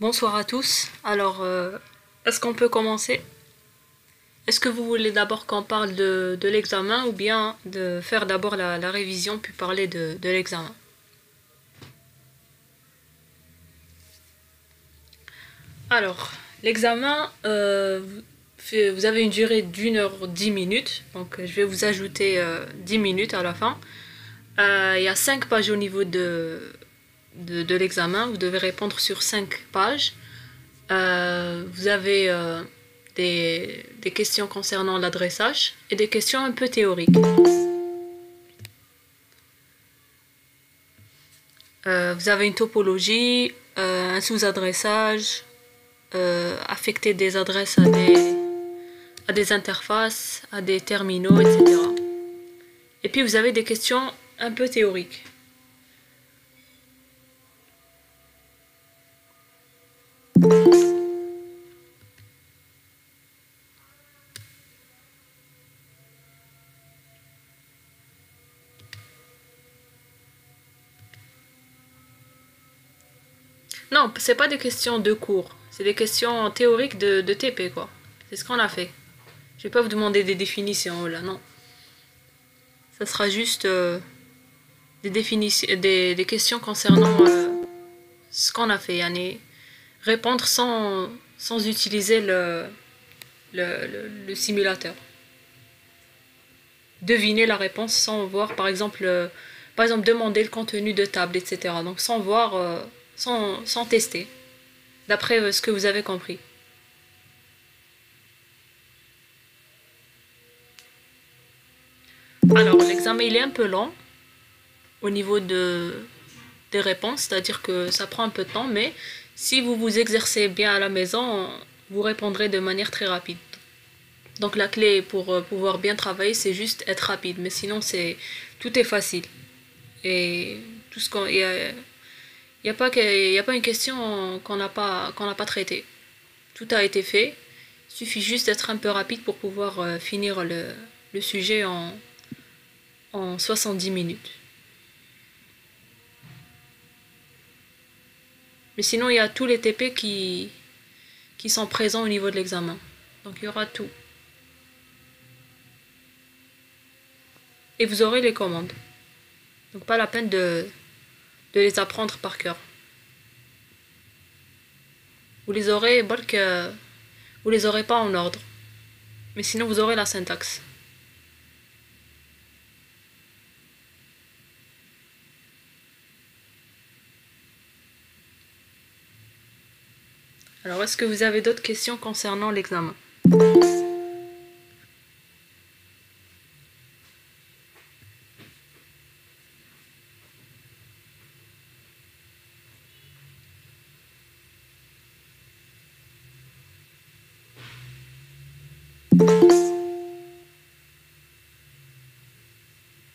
Bonsoir à tous. Alors, est-ce qu'on peut commencer? Est-ce que vous voulez d'abord qu'on parle de l'examen ou bien de faire d'abord la révision puis parler de l'examen? Alors, l'examen, vous avez une durée d'1 h 10 minutes, donc je vais vous ajouter 10 minutes à la fin. Il y a 5 pages au niveau de l'examen, vous devez répondre sur 5 pages. Vous avez des questions concernant l'adressage et des questions un peu théoriques. Vous avez une topologie, un sous-adressage, affecter des adresses à des interfaces, à des terminaux, etc. Et puis vous avez des questions un peu théoriques. Non, c'est pas des questions de cours, c'est des questions théoriques de TP, quoi. C'est ce qu'on a fait. Je vais pas vous demander des définitions là, non. Ça sera juste des questions concernant ce qu'on a fait, yani, répondre sans utiliser le simulateur. Deviner la réponse sans voir, par exemple demander le contenu de table, etc. Donc sans voir, sans tester, d'après ce que vous avez compris. Alors, l'examen il est un peu lent au niveau des réponses, c'est-à-dire que ça prend un peu de temps, mais si vous vous exercez bien à la maison, vous répondrez de manière très rapide. Donc la clé pour pouvoir bien travailler, c'est juste être rapide, mais sinon tout est facile. Et tout ce qu'on il y a pas une question qu'on n'a pas traitée. Tout a été fait. Il suffit juste d'être un peu rapide pour pouvoir finir le sujet en 70 minutes. Mais sinon, il y a tous les TP qui sont présents au niveau de l'examen. Donc il y aura tout. Et vous aurez les commandes. Donc pas la peine de les apprendre par cœur. Vous les aurez, vous les aurez pas en ordre. Mais sinon vous aurez la syntaxe. Alors est-ce que vous avez d'autres questions concernant l'examen?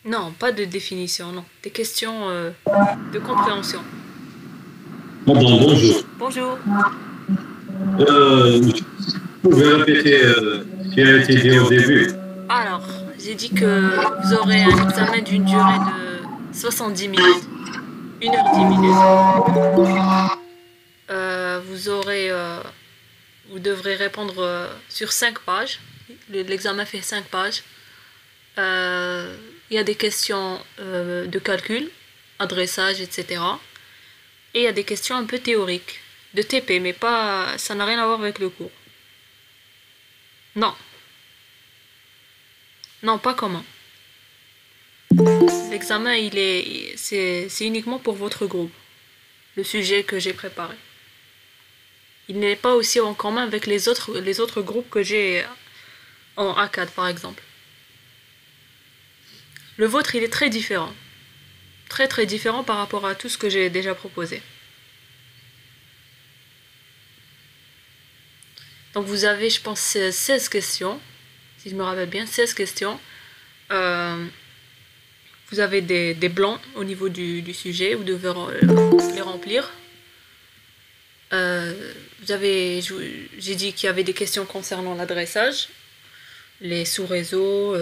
Non, pas de définition, non. Des questions de compréhension. Bonjour. Bonjour. Vous pouvez répéter ce qui a été dit au début. Alors, j'ai dit que vous aurez un examen d'une durée de 70 minutes, 1 h 10 minutes. Vous devrez répondre sur 5 pages. L'examen fait 5 pages. Il y a des questions de calcul, adressage, etc. Et il y a des questions un peu théoriques, de TP, mais pas, ça n'a rien à voir avec le cours. Non. Non, pas commun. L'examen, c'est uniquement pour votre groupe, le sujet que j'ai préparé. Il n'est pas aussi en commun avec les autres groupes que j'ai en A4 par exemple. Le vôtre, il est très différent. Très très différent par rapport à tout ce que j'ai déjà proposé. Donc vous avez, je pense, 16 questions, si je me rappelle bien, 16 questions. Vous avez des blancs au niveau du sujet, vous devez les remplir. J'ai dit qu'il y avait des questions concernant l'adressage, les sous-réseaux,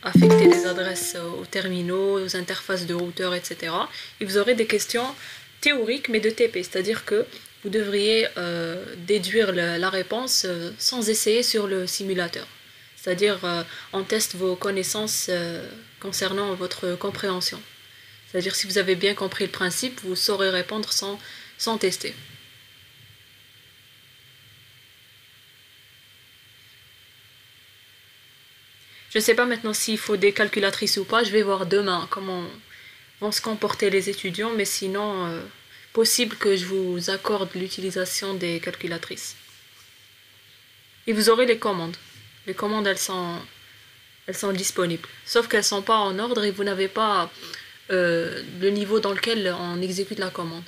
affecter des adresses aux terminaux, aux interfaces de routeurs, etc. Et vous aurez des questions théorique, mais de TP. C'est-à-dire que vous devriez déduire la réponse sans essayer sur le simulateur. C'est-à-dire, on teste vos connaissances concernant votre compréhension. C'est-à-dire, si vous avez bien compris le principe, vous saurez répondre sans tester. Je ne sais pas maintenant s'il faut des calculatrices ou pas. Je vais voir demain comment vont se comporter les étudiants, mais sinon, possible que je vous accorde l'utilisation des calculatrices. Et vous aurez les commandes. Les commandes, elles sont disponibles. Sauf qu'elles ne sont pas en ordre et vous n'avez pas le niveau dans lequel on exécute la commande.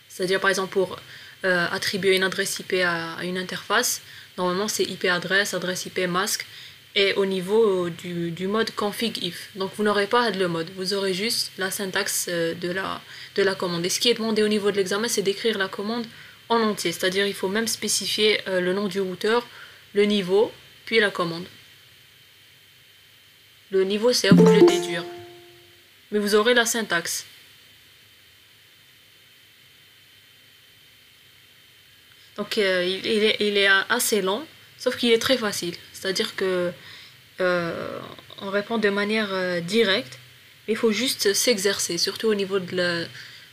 C'est-à-dire, par exemple, pour attribuer une adresse IP à une interface, normalement, c'est IP adresse, adresse IP masque, et au niveau du mode config if. Donc, vous n'aurez pas le mode. Vous aurez juste la syntaxe de la commande. Et ce qui est demandé au niveau de l'examen, c'est d'écrire la commande en entier. C'est-à-dire, il faut même spécifier le nom du routeur, le niveau, puis la commande. Le niveau, c'est à vous de le déduire. Mais vous aurez la syntaxe. Donc, il est assez long, sauf qu'il est très facile. C'est-à-dire que on répond de manière directe, mais il faut juste s'exercer, surtout au niveau de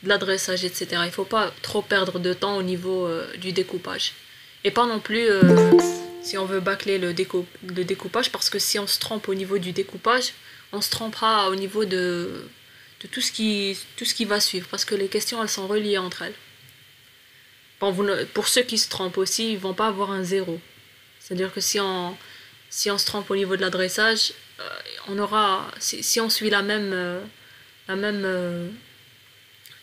l'adressage, etc. Il ne faut pas trop perdre de temps au niveau du découpage. Et pas non plus si on veut bâcler le découpage, parce que si on se trompe au niveau du découpage, on se trompera au niveau de tout ce qui va suivre, parce que les questions, elles sont reliées entre elles. Bon, pour ceux qui se trompent aussi, ils ne vont pas avoir un 0. C'est-à-dire que si on se trompe au niveau de l'adressage, on aura, si on suit la même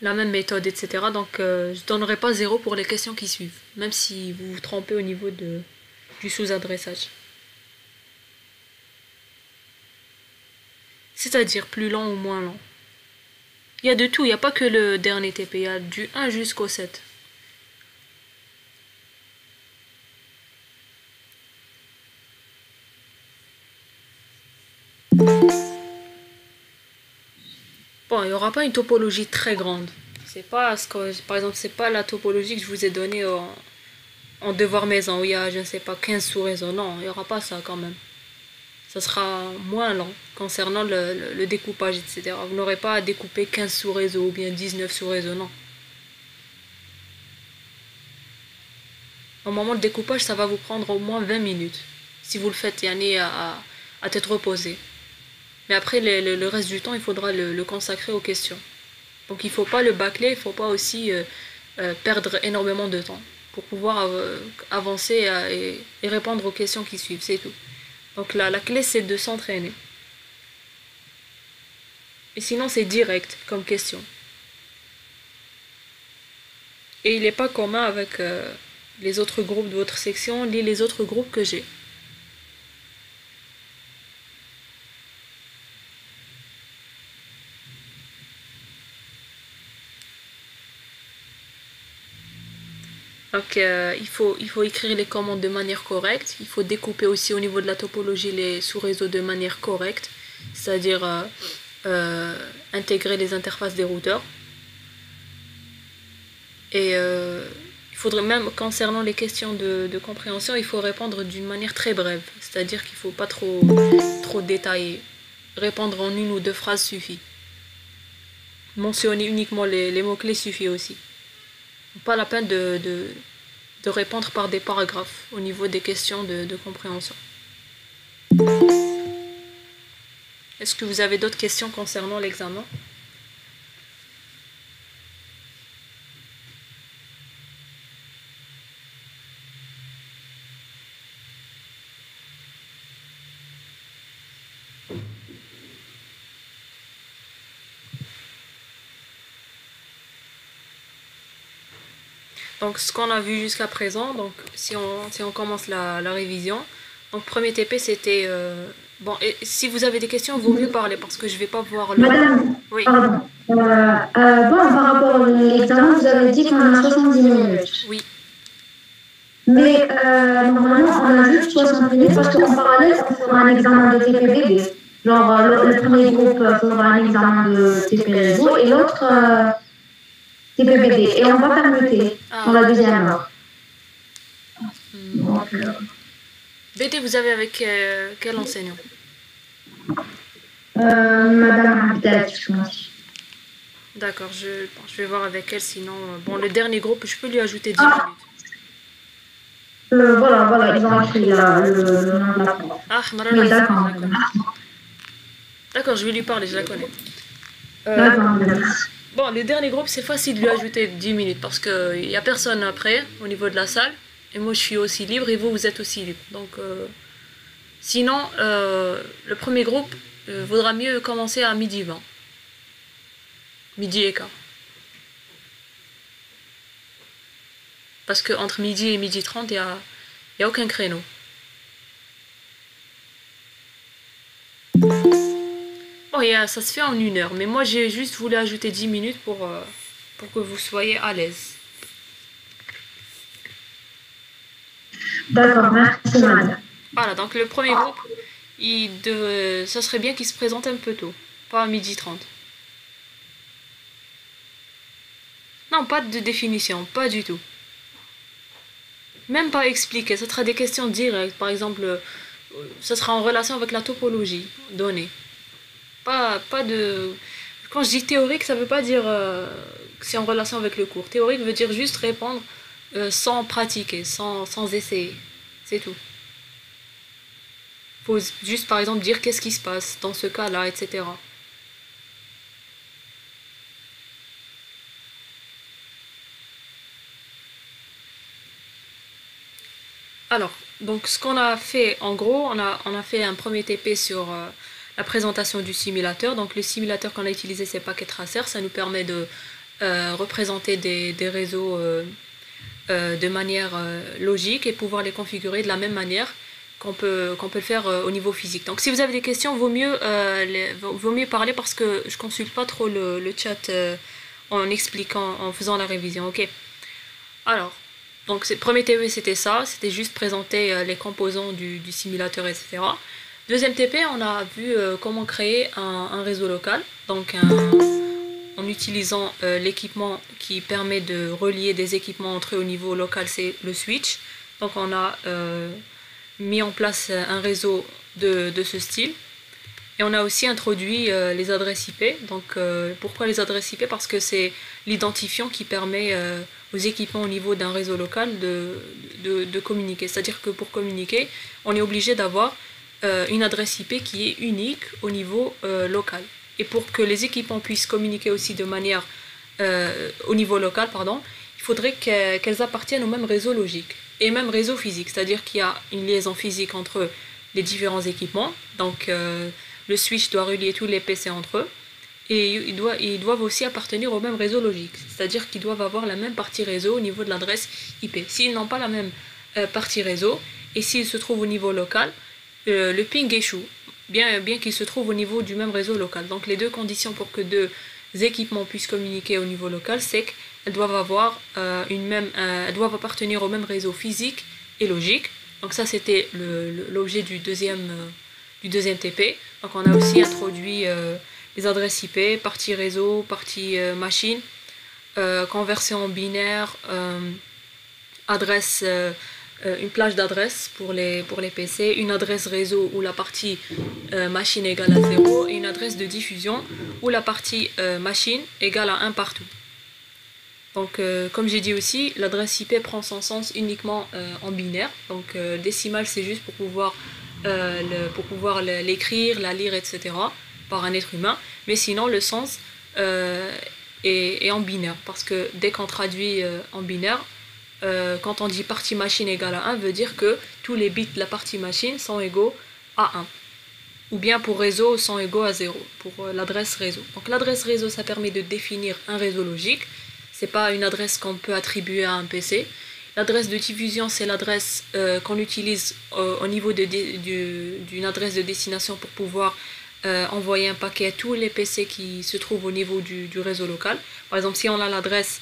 méthode, etc. Donc, je ne donnerai pas 0 pour les questions qui suivent, même si vous vous trompez au niveau du sous-adressage. C'est-à-dire plus lent ou moins lent. Il y a de tout, il n'y a pas que le dernier TP, il y a du 1 jusqu'au 7. Bon, il n'y aura pas une topologie très grande. C'est pas par exemple, c'est pas la topologie que je vous ai donnée en devoir maison où il y a, je ne sais pas, 15 sous-réseaux. Non, il n'y aura pas ça quand même. Ça sera moins lent concernant le découpage, etc. Vous n'aurez pas à découper 15 sous-réseaux ou bien 19 sous-réseaux, non. Au moment de découpage, ça va vous prendre au moins 20 minutes. Si vous le faites, à tête reposée. Mais après, le reste du temps, il faudra le consacrer aux questions. Donc il ne faut pas le bâcler, il ne faut pas aussi perdre énormément de temps pour pouvoir avancer et répondre aux questions qui suivent, c'est tout. Donc la clé, c'est de s'entraîner. Et sinon, c'est direct comme question. Et il n'est pas commun avec les autres groupes de votre section, ni les autres groupes que j'ai. Donc il faut écrire les commandes de manière correcte. Il faut découper aussi au niveau de la topologie les sous-réseaux de manière correcte. C'est-à-dire intégrer les interfaces des routeurs. Et il faudrait même, concernant les questions de compréhension, il faut répondre d'une manière très brève. C'est-à-dire qu'il ne faut pas trop détailler. Répondre en une ou deux phrases suffit. Mentionner uniquement les mots-clés suffit aussi. Pas la peine de répondre par des paragraphes au niveau des questions de compréhension. Est-ce que vous avez d'autres questions concernant l'examen ? Donc ce qu'on a vu jusqu'à présent, donc si on commence la révision, donc premier TP c'était bon, et si vous avez des questions, vaut mieux parler parce que je vais pas voir le. Madame, Oui. pardon. Bon, par rapport à l'examen, vous avez dit qu'on a 70 minutes. Oui. Mais normalement, on a juste 60 minutes parce qu'en parallèle, on fera un examen de TPBB. Genre, le premier groupe fera un examen de TP réseau et l'autre type BD. Et on va faire le T dans la deuxième heure. Donc, BD, vous avez avec quel enseignant? Madame Abdel, je pense. D'accord, je vais voir avec elle, sinon... bon, le dernier groupe, je peux lui ajouter 10 minutes. Voilà, ils ont écrit le nom de la prof. Ah, Oui, d'accord. D'accord, je vais lui parler, je la connais. D'accord, bon, le dernier groupe, c'est facile de lui ajouter 10 minutes parce qu'il n'y a personne après au niveau de la salle. Et moi, je suis aussi libre et vous, vous êtes aussi libre. Donc, sinon, le premier groupe vaudra mieux commencer à midi 20. Midi et quart. Parce qu'entre midi et midi 30, il n'y a aucun créneau. Bon, ça se fait en 1 heure, mais moi j'ai juste voulu ajouter 10 minutes pour que vous soyez à l'aise. D'accord, merci madame. Voilà, donc le premier groupe, ça serait bien qu'il se présente un peu tôt, pas à midi 30. Non, pas de définition, pas du tout. Même pas expliquer, ce sera des questions directes. Par exemple, ce sera en relation avec la topologie donnée. Pas de... Quand je dis théorique, ça veut pas dire que c'est en relation avec le cours. Théorique veut dire juste répondre sans pratiquer, sans essayer. C'est tout. Faut juste, par exemple, dire qu'est-ce qui se passe dans ce cas-là, etc. Alors, donc ce qu'on a fait, en gros, on a fait un premier TP sur la présentation du simulateur. Donc le simulateur qu'on a utilisé, c'est Packet Tracer. Ça nous permet de représenter des réseaux de manière logique et pouvoir les configurer de la même manière qu'on peut le faire au niveau physique. Donc si vous avez des questions, vaut mieux parler parce que je consulte pas trop le chat en expliquant, en faisant la révision. Ok. Alors, donc le premier TP c'était ça, c'était juste présenter les composants du simulateur, etc. Deuxième TP, on a vu comment créer un réseau local, donc en utilisant l'équipement qui permet de relier des équipements entre eux au niveau local, c'est le switch. Donc on a mis en place un réseau de ce style. Et on a aussi introduit les adresses IP. Donc pourquoi les adresses IP? Parce que c'est l'identifiant qui permet aux équipements au niveau d'un réseau local de communiquer. C'est-à-dire que pour communiquer, on est obligé d'avoir une adresse IP qui est unique au niveau local. Et pour que les équipements puissent communiquer aussi de manière au niveau local, il faudrait qu'elles appartiennent au même réseau logique et même réseau physique. C'est-à-dire qu'il y a une liaison physique entre les différents équipements. Donc le switch doit relier tous les PC entre eux. Et ils doivent aussi appartenir au même réseau logique. C'est-à-dire qu'ils doivent avoir la même partie réseau au niveau de l'adresse IP. S'ils n'ont pas la même partie réseau, et s'ils se trouvent au niveau local, le ping échoue, bien qu'il se trouve au niveau du même réseau local. Donc les deux conditions pour que deux équipements puissent communiquer au niveau local, c'est qu'elles doivent elles doivent appartenir au même réseau physique et logique. Donc ça c'était l'objet du deuxième TP. Donc on a aussi introduit les adresses IP, partie réseau, partie machine, conversion en binaire, adresse, une plage d'adresses pour les PC, une adresse réseau où la partie machine égale à 0 et une adresse de diffusion où la partie machine égale à 1 partout. Donc comme j'ai dit aussi, l'adresse IP prend son sens uniquement en binaire. Donc décimal c'est juste pour pouvoir l'écrire, la lire, etc. par un être humain, mais sinon le sens est en binaire, parce que dès qu'on traduit en binaire, quand on dit partie machine égale à 1, veut dire que tous les bits de la partie machine sont égaux à 1. Ou bien pour réseau sont égaux à 0, pour l'adresse réseau. Donc l'adresse réseau, ça permet de définir un réseau logique, c'est pas une adresse qu'on peut attribuer à un PC. L'adresse de diffusion, c'est l'adresse qu'on utilise au niveau d'une adresse de destination pour pouvoir envoyer un paquet à tous les PC qui se trouvent au niveau du réseau local. Par exemple, si on a l'adresse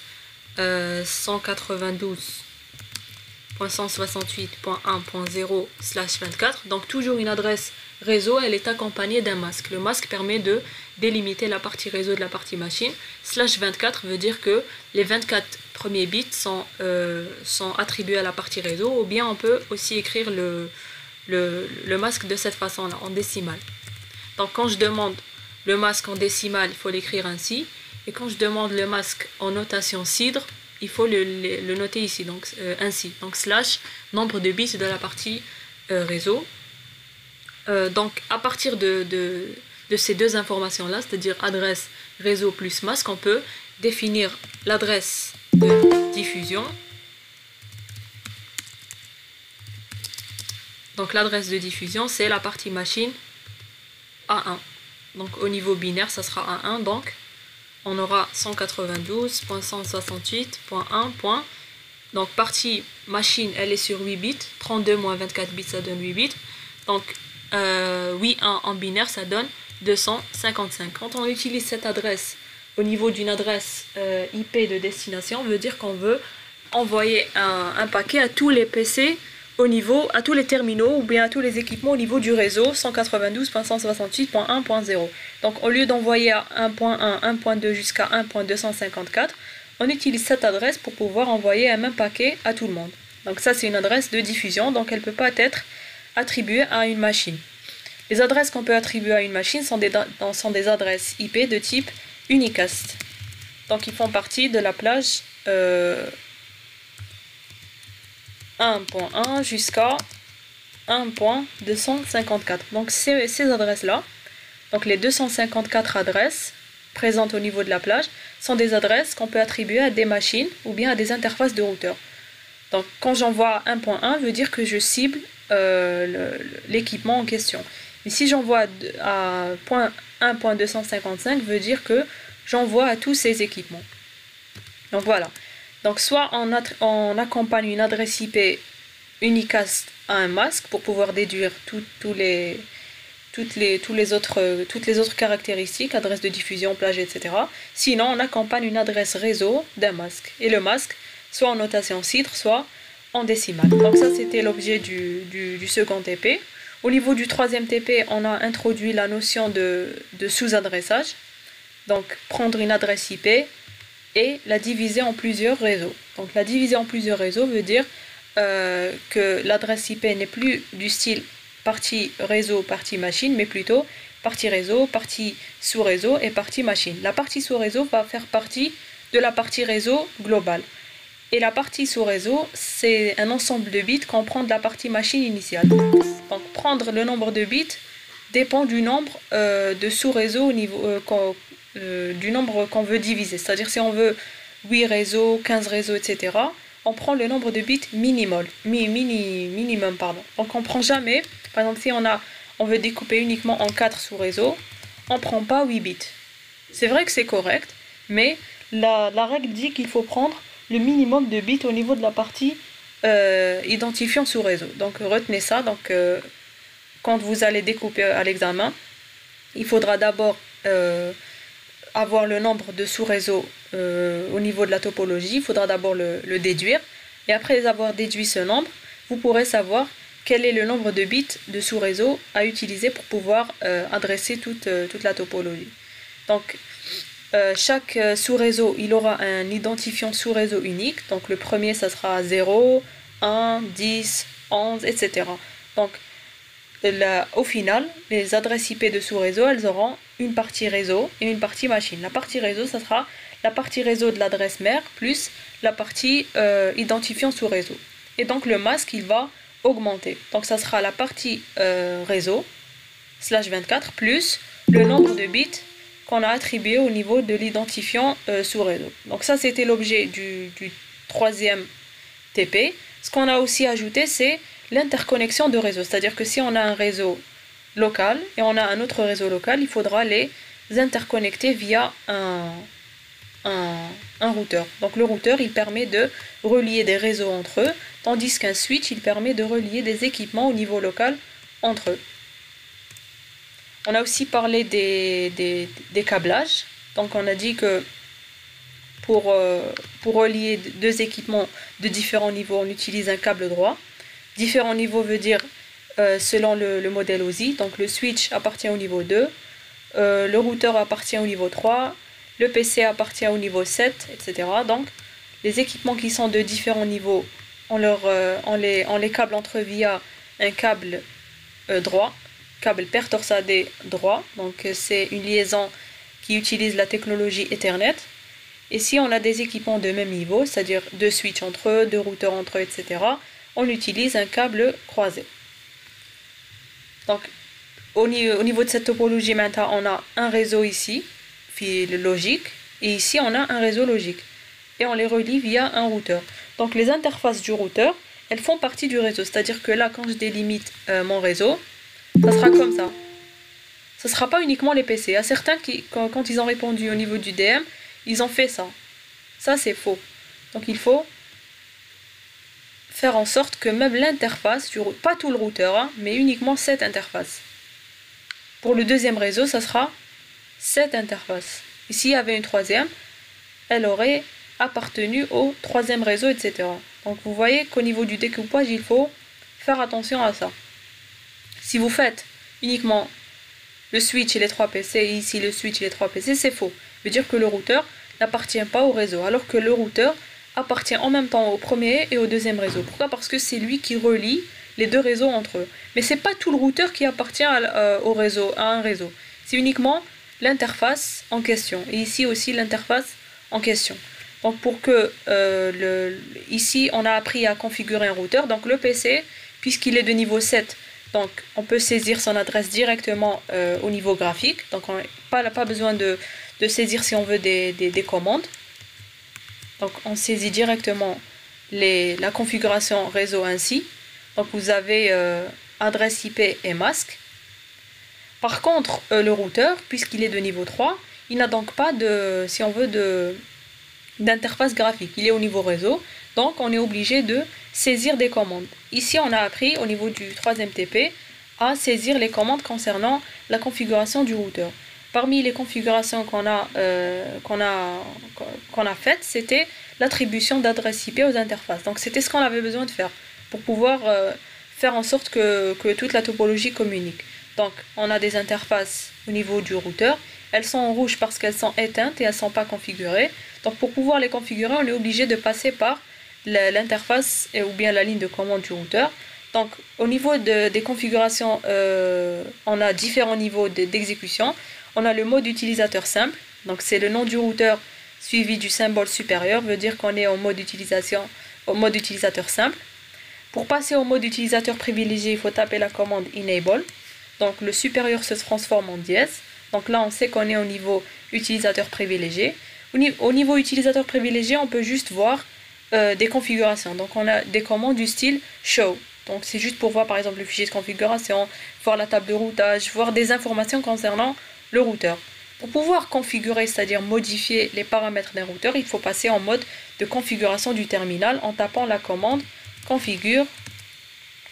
192.168.1.0/24, donc toujours une adresse réseau, elle est accompagnée d'un masque. Le masque permet de délimiter la partie réseau de la partie machine. /24 veut dire que les 24 premiers bits sont attribués à la partie réseau, ou bien on peut aussi écrire le masque de cette façon-là, en décimale. Donc quand je demande le masque en décimale, il faut l'écrire ainsi. Et quand je demande le masque en notation cidre, il faut le noter ici, donc ainsi. Donc / nombre de bits de la partie réseau. Donc à partir de ces deux informations-là, c'est-à-dire adresse réseau plus masque, on peut définir l'adresse de diffusion. Donc l'adresse de diffusion, c'est la partie machine A1. Donc au niveau binaire, ça sera A1. Donc on aura 192.168.1. Donc partie machine, elle est sur 8 bits. 32 moins 24 bits, ça donne 8 bits. Donc 8 1 en binaire, ça donne 255. Quand on utilise cette adresse au niveau d'une adresse IP de destination, veut dire qu'on veut envoyer un paquet à tous les PC à tous les terminaux ou bien à tous les équipements au niveau du réseau 192.168.1.0. Donc au lieu d'envoyer à 1.1, 1.2 jusqu'à 1.254, on utilise cette adresse pour pouvoir envoyer un même paquet à tout le monde. Donc ça c'est une adresse de diffusion, donc elle ne peut pas être attribuée à une machine. Les adresses qu'on peut attribuer à une machine sont des adresses IP de type unicast. Donc ils font partie de la plage 1.1 jusqu'à 1.254. Donc ces adresses-là, donc les 254 adresses présentes au niveau de la plage, sont des adresses qu'on peut attribuer à des machines ou bien à des interfaces de routeurs. Donc quand j'envoie 1.1, veut dire que je cible l'équipement en question. Mais si j'envoie à 1.255, veut dire que j'envoie à tous ces équipements. Donc voilà. Donc soit on accompagne une adresse IP unicast à un masque pour pouvoir déduire toutes les autres caractéristiques, adresse de diffusion, plage, etc. Sinon, on accompagne une adresse réseau d'un masque. Et le masque, soit en notation cidre, soit en décimale. Donc ça, c'était l'objet du second TP. Au niveau du troisième TP, on a introduit la notion de sous-adressage. Donc, prendre une adresse IP et la diviser en plusieurs réseaux. Donc, la diviser en plusieurs réseaux veut dire que l'adresse IP n'est plus du style partie réseau, partie machine, mais plutôt partie réseau, partie sous-réseau et partie machine. La partie sous-réseau va faire partie de la partie réseau globale. Et la partie sous-réseau, c'est un ensemble de bits qu'on prend de la partie machine initiale. Donc prendre le nombre de bits dépend du nombre de sous-réseaux au niveau du nombre qu'on veut diviser. C'est-à-dire si on veut 8 réseaux, 15 réseaux, etc., on prend le nombre de bits minimum. Donc on prend jamais, par exemple si on veut découper uniquement en 4 sous-réseaux, on ne prend pas 8 bits. C'est vrai que c'est correct, mais la règle dit qu'il faut prendre le minimum de bits au niveau de la partie identifiant sous-réseau. Donc retenez ça, donc quand vous allez découper à l'examen, il faudra d'abord avoir le nombre de sous-réseaux au niveau de la topologie, il faudra d'abord le déduire, et après avoir déduit ce nombre, vous pourrez savoir quel est le nombre de bits de sous-réseau à utiliser pour pouvoir adresser toute la topologie. Donc chaque sous-réseau, il aura un identifiant sous-réseau unique, donc le premier ça sera 0, 1, 10, 11, etc. Donc au final, les adresses IP de sous-réseau, elles auront une partie réseau et une partie machine. La partie réseau, ça sera la partie réseau de l'adresse mère plus la partie identifiant sous-réseau. Et donc le masque, il va augmenter. Donc ça sera la partie réseau, /24, plus le nombre de bits qu'on a attribué au niveau de l'identifiant sous-réseau. Donc ça, c'était l'objet du troisième TP. Ce qu'on a aussi ajouté, c'est l'interconnexion de réseaux. C'est-à-dire que si on a un réseau local et on a un autre réseau local, il faudra les interconnecter via un routeur. Donc le routeur, il permet de relier des réseaux entre eux, tandis qu'un switch, il permet de relier des équipements au niveau local entre eux. On a aussi parlé des câblages. Donc on a dit que pour relier deux équipements de différents niveaux, on utilise un câble droit. Différents niveaux veut dire selon le modèle OSI. Donc le switch appartient au niveau 2, le routeur appartient au niveau 3, le PC appartient au niveau 7, etc. Donc les équipements qui sont de différents niveaux, on les câble entre via un câble droit, câble paire torsadé droit. Donc c'est une liaison qui utilise la technologie Ethernet. Et si on a des équipements de même niveau, c'est-à-dire deux switches entre eux, deux routeurs entre eux, etc., on utilise un câble croisé. Donc au niveau de cette topologie, maintenant on a un réseau ici, fil logique, et ici on a un réseau logique. Et on les relie via un routeur. Donc les interfaces du routeur, elles font partie du réseau. C'est-à-dire que là, quand je délimite mon réseau, ça sera comme ça. Ce ne sera pas uniquement les PC. Il y a certains qui, quand ils ont répondu au niveau du DM, ils ont fait ça. Ça, c'est faux. Donc il faut faire en sorte que même l'interface, pas tout le routeur, hein, mais uniquement cette interface. Pour le deuxième réseau, ça sera cette interface. Et s'il y avait une troisième, elle aurait appartenu au troisième réseau, etc. Donc vous voyez qu'au niveau du découpage, il faut faire attention à ça. Si vous faites uniquement le switch et les 3 PC, et ici le switch et les 3 PC, c'est faux. Ça veut dire que le routeur n'appartient pas au réseau, alors que le routeur appartient en même temps au premier et au deuxième réseau. Pourquoi? Parce que c'est lui qui relie les deux réseaux entre eux. Mais c'est pas tout le routeur qui appartient au réseau, à un réseau. C'est uniquement l'interface en question. Et ici aussi l'interface en question. Donc pour que ici on a appris à configurer un routeur. Donc le PC, puisqu'il est de niveau 7, donc on peut saisir son adresse directement au niveau graphique. Donc on n'a pas besoin de saisir si on veut des commandes. Donc on saisit directement la configuration réseau ainsi. Donc vous avez adresse IP et masque. Par contre, le routeur, puisqu'il est de niveau 3, il n'a donc pas de, si on veut, d'interface graphique. Il est au niveau réseau, donc on est obligé de saisir des commandes. Ici, on a appris au niveau du 3ème TP à saisir les commandes concernant la configuration du routeur. Parmi les configurations qu'on a faites, c'était l'attribution d'adresse IP aux interfaces. Donc c'était ce qu'on avait besoin de faire pour pouvoir faire en sorte que toute la topologie communique. Donc on a des interfaces au niveau du routeur. Elles sont en rouge parce qu'elles sont éteintes et elles ne sont pas configurées. Donc pour pouvoir les configurer, on est obligé de passer par l'interface ou bien la ligne de commande du routeur. Donc au niveau des configurations, on a différents niveaux d'exécution. On a le mode utilisateur simple. Donc c'est le nom du routeur suivi du symbole supérieur, veut dire qu'on est au mode utilisateur simple. Pour passer au mode utilisateur privilégié, il faut taper la commande enable. Donc le supérieur se transforme en dièse. Donc là on sait qu'on est au niveau utilisateur privilégié. Au niveau utilisateur privilégié, on peut juste voir des configurations. Donc on a des commandes du style show. Donc c'est juste pour voir par exemple le fichier de configuration, voir la table de routage, voir des informations concernant le routeur. Pour pouvoir configurer, c'est-à-dire modifier les paramètres d'un routeur, il faut passer en mode de configuration du terminal en tapant la commande configure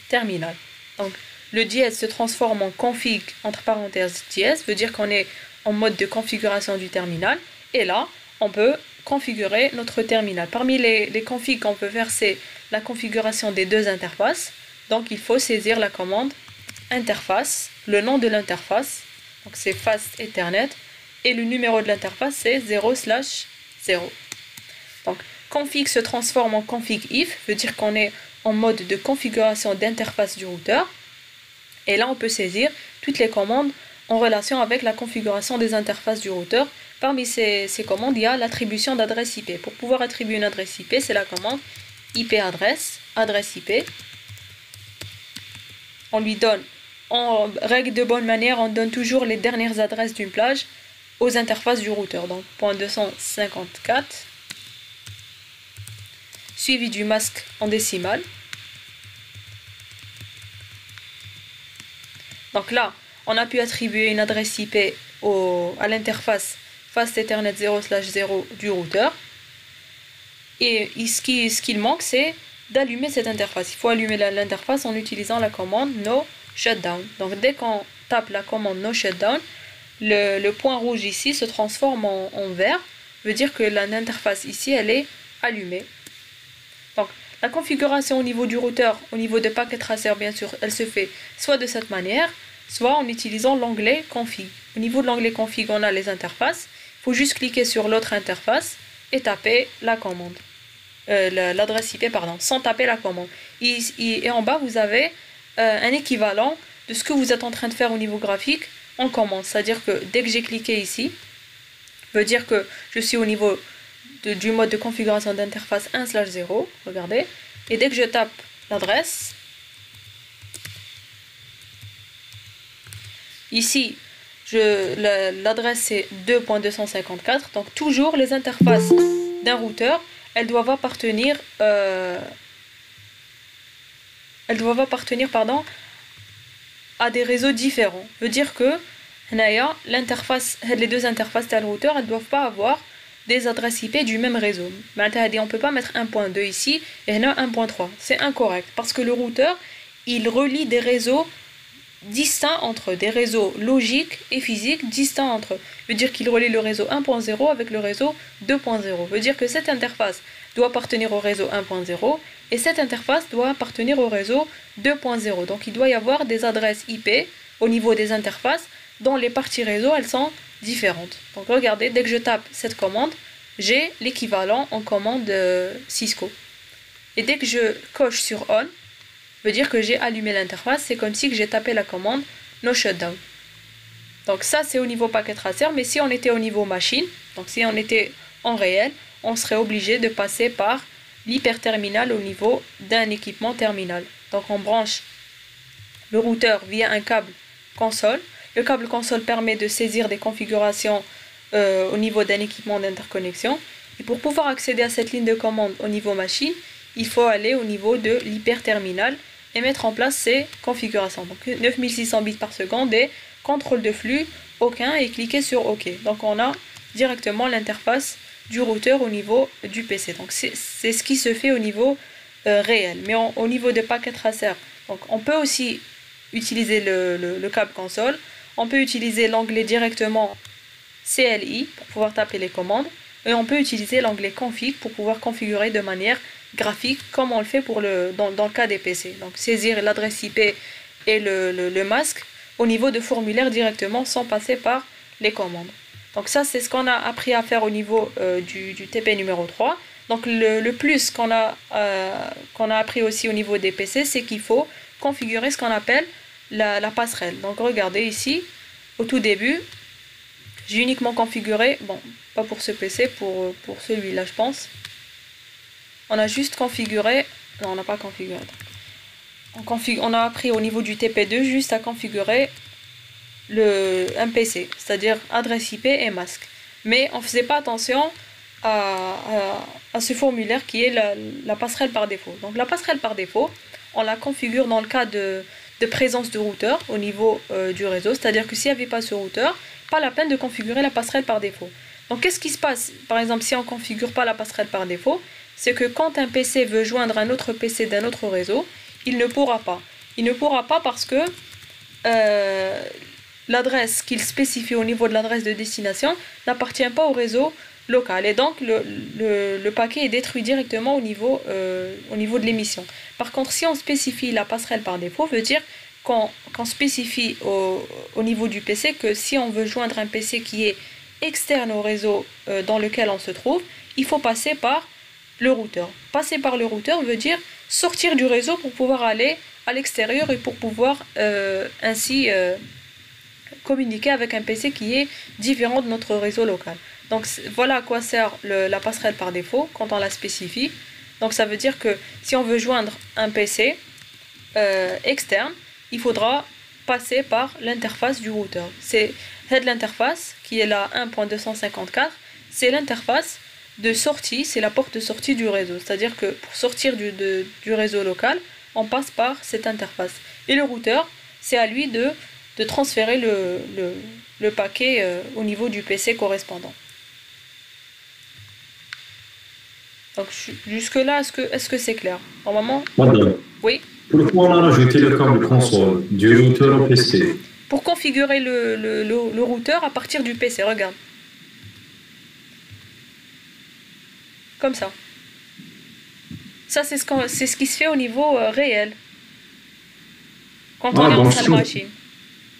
terminal. Donc le dièse se transforme en config entre parenthèses dièse, veut dire qu'on est en mode de configuration du terminal. Et là, on peut configurer notre terminal. Parmi les configs qu'on peut faire, c'est la configuration des deux interfaces. Donc il faut saisir la commande interface, le nom de l'interface, donc c'est fast Ethernet, et le numéro de l'interface c'est 0/0. Donc config se transforme en config if, veut dire qu'on est en mode de configuration d'interface du routeur. Et là on peut saisir toutes les commandes en relation avec la configuration des interfaces du routeur. Parmi ces commandes, il y a l'attribution d'adresse IP. Pour pouvoir attribuer une adresse IP, c'est la commande IP adresse IP. On lui donne, en règle de bonne manière, on donne toujours les dernières adresses d'une plage aux interfaces du routeur. Donc, .254, suivi du masque en décimale. Donc là, on a pu attribuer une adresse IP à l'interface Fast Ethernet 0/0 du routeur. Et ce qu'il manque, c'est d'allumer cette interface. Il faut allumer l'interface en utilisant la commande no shutdown. Donc dès qu'on tape la commande no shutdown, le point rouge ici se transforme en vert. Veut dire que l'interface ici, elle est allumée. Donc La configuration au niveau du routeur, au niveau de packet tracer, bien sûr, elle se fait soit de cette manière, soit en utilisant l'onglet config. Au niveau de l'onglet config, on a les interfaces. Il faut juste cliquer sur l'autre interface et taper la commande. L'adresse IP, pardon, sans taper la commande. Et en bas, vous avez un équivalent de ce que vous êtes en train de faire au niveau graphique en commande. C'est-à-dire que dès que j'ai cliqué ici, veut dire que je suis au niveau du mode de configuration d'interface 1/0, regardez, et dès que je tape l'adresse, ici, l'adresse c'est 2.254, donc toujours les interfaces d'un routeur, elles doivent appartenir, pardon, à des réseaux différents. Veut dire que l'interface, les deux interfaces d'un routeur, elles ne doivent pas avoir des adresses IP du même réseau. On ne peut pas mettre 1.2 ici et 1.3. C'est incorrect parce que le routeur, il relie des réseaux distincts entre eux, des réseaux logiques et physiques distincts entre eux. Veut dire qu'il relie le réseau 1.0 avec le réseau 2.0. Veut dire que cette interface doit appartenir au réseau 1.0 et cette interface doit appartenir au réseau 2.0. Donc il doit y avoir des adresses IP au niveau des interfaces dont les parties réseau, elles sont différentes. Donc regardez, dès que je tape cette commande, j'ai l'équivalent en commande Cisco. Et dès que je coche sur On, veut dire que j'ai allumé l'interface, c'est comme si que j'ai tapé la commande No Shutdown. Donc ça c'est au niveau packet tracer, mais si on était au niveau machine, donc si on était en réel, on serait obligé de passer par l'hyperterminal au niveau d'un équipement terminal. Donc on branche le routeur via un câble console. Le câble console permet de saisir des configurations au niveau d'un équipement d'interconnexion. Et pour pouvoir accéder à cette ligne de commande au niveau machine, il faut aller au niveau de l'hyperterminal et mettre en place ces configurations. Donc 9600 bits par seconde et contrôle de flux, aucun, et cliquer sur OK. Donc on a directement l'interface du routeur au niveau du PC. Donc c'est ce qui se fait au niveau réel. Mais au niveau de packet tracer, donc on peut aussi utiliser le câble console. On peut utiliser l'onglet directement CLI pour pouvoir taper les commandes. Et on peut utiliser l'onglet config pour pouvoir configurer de manière graphique comme on le fait dans le cas des PC. Donc saisir l'adresse IP et le masque au niveau de formulaire directement sans passer par les commandes. Donc ça c'est ce qu'on a appris à faire au niveau du TP numéro 3. Donc le plus qu'on a appris aussi au niveau des PC, c'est qu'il faut configurer ce qu'on appelle la passerelle. Donc regardez ici, au tout début, j'ai uniquement configuré, bon, pas pour ce PC, pour celui-là je pense. On a juste configuré, non on n'a pas configuré. On a appris au niveau du TP2 juste à configurer un PC, c'est-à-dire adresse IP et masque. Mais on ne faisait pas attention à ce formulaire qui est la passerelle par défaut. Donc la passerelle par défaut, on la configure dans le cas de présence de routeur au niveau du réseau, c'est-à-dire que s'il n'y avait pas ce routeur, pas la peine de configurer la passerelle par défaut. Donc qu'est-ce qui se passe par exemple si on ne configure pas la passerelle par défaut? C'est que quand un PC veut joindre un autre PC d'un autre réseau, il ne pourra pas. Il ne pourra pas parce que l'adresse qu'il spécifie au niveau de l'adresse de destination n'appartient pas au réseau local et donc le paquet est détruit directement au niveau de l'émission. Par contre, si on spécifie la passerelle par défaut, veut dire qu'on spécifie au niveau du PC que si on veut joindre un PC qui est externe au réseau dans lequel on se trouve, il faut passer par le routeur. Passer par le routeur veut dire sortir du réseau pour pouvoir aller à l'extérieur et pour pouvoir ainsi communiquer avec un PC qui est différent de notre réseau local. Donc voilà à quoi sert la passerelle par défaut quand on la spécifie. Donc ça veut dire que si on veut joindre un PC externe, il faudra passer par l'interface du routeur. C'est l'interface qui est la 1.254, c'est l'interface de sortie, c'est la porte de sortie du réseau. C'est-à-dire que pour sortir du réseau local, on passe par cette interface. Et le routeur, c'est à lui de transférer le paquet au niveau du PC correspondant. Donc jusque-là, est-ce que c'est clair? Normalement. Madame. Oui. Pourquoi on a rajouté le câble console du routeur au PC? Pour configurer le routeur à partir du PC, regarde. Comme ça. Ça, c'est ce qui se fait au niveau réel. Quand on est en salle machine.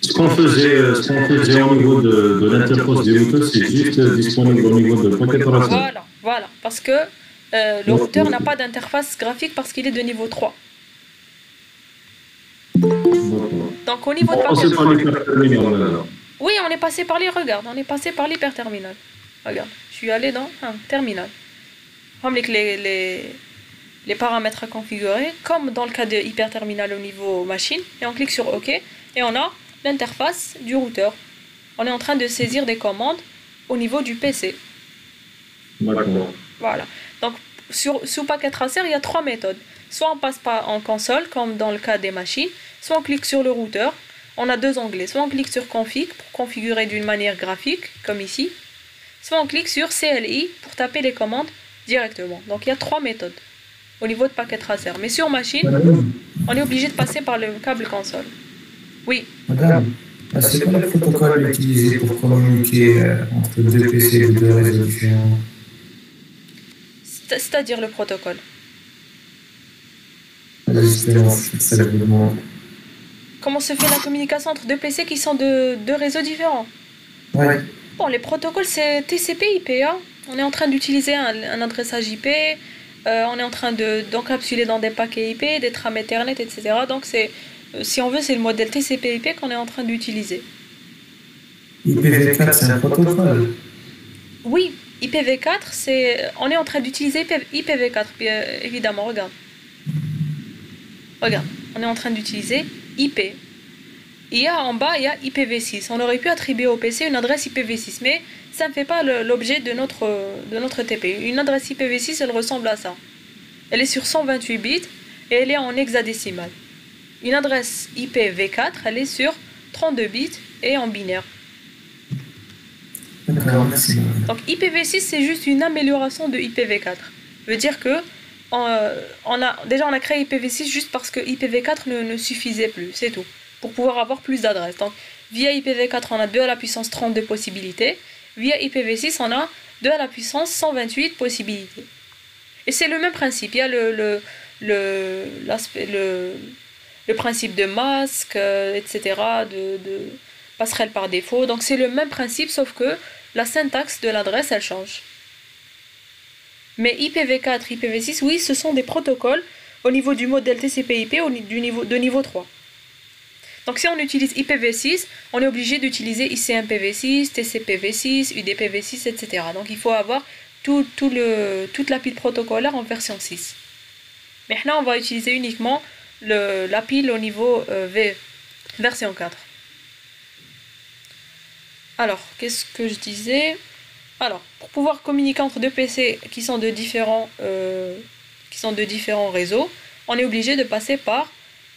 Ce qu'on faisait au niveau de l'interface du routeur, c'est juste disponible au niveau de Pocket Racer. Voilà. Parce que le routeur n'a pas d'interface graphique parce qu'il est de niveau 3. Donc au niveau de oui, on est passé par l'hyperterminal. Regarde, je suis allé dans un terminal. Avec les paramètres à configurer, comme dans le cas de hyperterminal au niveau machine, et on clique sur OK, et on a l'interface du routeur. On est en train de saisir des commandes au niveau du PC. Voilà. Donc sous Packet Tracer, il y a 3 méthodes. Soit on passe pas en console, comme dans le cas des machines, soit on clique sur le routeur. On a 2 onglets. Soit on clique sur Config pour configurer d'une manière graphique, comme ici. Soit on clique sur CLI pour taper les commandes directement. Donc il y a 3 méthodes au niveau de Packet Tracer. Mais sur machine, on est obligé de passer par le câble console. Oui. Madame, c'est quoi le protocole utilisé pour communiquer entre 2 PC de 2 réseaux différents? C'est-à-dire le protocole. Comment se fait la communication entre 2 PC qui sont de 2 réseaux différents? Ouais. Bon, les protocoles, c'est TCP/IP. Hein. On est en train d'utiliser un adressage IP. On est en train d'encapsuler dans des paquets IP, des trames Ethernet, etc. Donc, si on veut, c'est le modèle TCP/IP qu'on est en train d'utiliser. IPv4, c'est un protocole? Oui, IPv4, on est en train d'utiliser IPv4, évidemment, regarde. On est en train d'utiliser IP. En bas, il y a IPv6. On aurait pu attribuer au PC une adresse IPv6, mais ça ne fait pas l'objet de notre TP. Une adresse IPv6, elle ressemble à ça. Elle est sur 128 bits et elle est en hexadécimal. Une adresse IPv4, elle est sur 32 bits et en binaire. D'accord, merci. Donc IPv6, c'est juste une amélioration de IPv4. Ça veut dire que on a créé IPv6 juste parce que IPv4 ne suffisait plus, c'est tout. Pour pouvoir avoir plus d'adresses. Donc, via IPv4, on a 2 à la puissance 32 possibilités. Via IPv6, on a 2 à la puissance 128 possibilités. Et c'est le même principe. Il y a le principe de masque, etc., de passerelle par défaut. Donc, c'est le même principe, sauf que la syntaxe de l'adresse, elle change. Mais IPv4, IPv6, oui, ce sont des protocoles au niveau du modèle TCP/IP de niveau 3. Donc si on utilise IPv6, on est obligé d'utiliser ICMPv6, TCPv6, UDPv6, etc. Donc il faut avoir toute la pile protocolaire en version 6. Maintenant, on va utiliser uniquement la pile au niveau version 4. Alors, qu'est-ce que je disais? Alors, pour pouvoir communiquer entre 2 PC qui sont de différents réseaux, on est obligé de passer par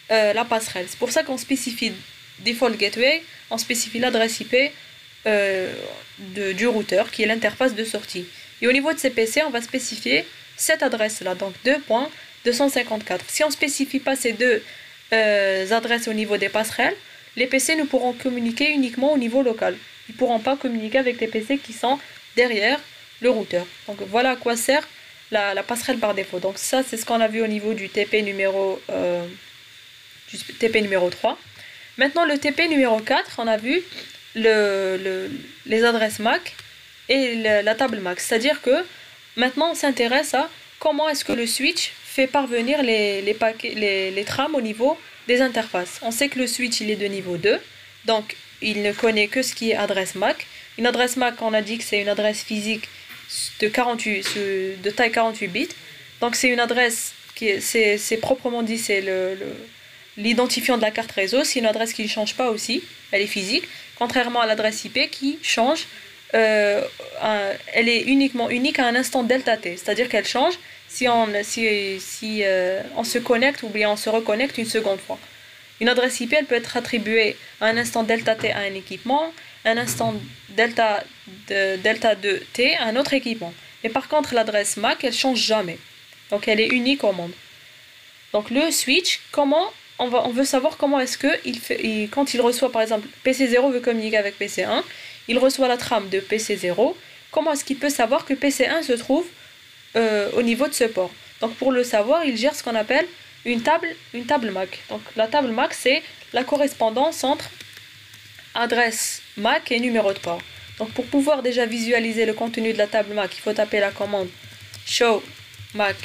la passerelle. C'est pour ça qu'on spécifie Default Gateway, on spécifie l'adresse IP du routeur qui est l'interface de sortie. Et au niveau de ces PC, on va spécifier cette adresse-là, donc 2.254. Si on ne spécifie pas ces 2 adresses au niveau des passerelles, les PC ne pourront communiquer uniquement au niveau local. Ils ne pourront pas communiquer avec des PC qui sont derrière le routeur. Donc voilà à quoi sert la passerelle par défaut. Donc ça, c'est ce qu'on a vu au niveau du TP numéro 3. Maintenant, le TP numéro 4, on a vu les adresses MAC et la table MAC. C'est-à-dire que maintenant, on s'intéresse à comment est-ce que le switch fait parvenir les trames au niveau des interfaces. On sait que le switch, il est de niveau 2, donc il ne connaît que ce qui est adresse MAC. Une adresse MAC, on a dit que c'est une adresse physique de taille 48 bits. Donc c'est une adresse c'est proprement dit, c'est l'identifiant de la carte réseau. C'est une adresse qui ne change pas aussi, elle est physique, contrairement à l'adresse IP qui change. Elle est unique à un instant delta t, c'est-à-dire qu'elle change si on se connecte ou bien on se reconnecte une seconde fois. Une adresse IP, elle peut être attribuée à un instant delta t à un équipement, un instant delta 2 t à un autre équipement. Mais par contre, l'adresse MAC, elle change jamais. Donc elle est unique au monde. Donc le switch, on veut savoir comment est-ce que quand il reçoit, par exemple, PC0 veut communiquer avec PC1, il reçoit la trame de PC0, comment est-ce qu'il peut savoir que PC1 se trouve au niveau de ce port? Donc pour le savoir, il gère ce qu'on appelle une table MAC. Donc la table MAC, c'est la correspondance entre adresse MAC et numéro de port. Donc pour pouvoir déjà visualiser le contenu de la table MAC, il faut taper la commande show MAC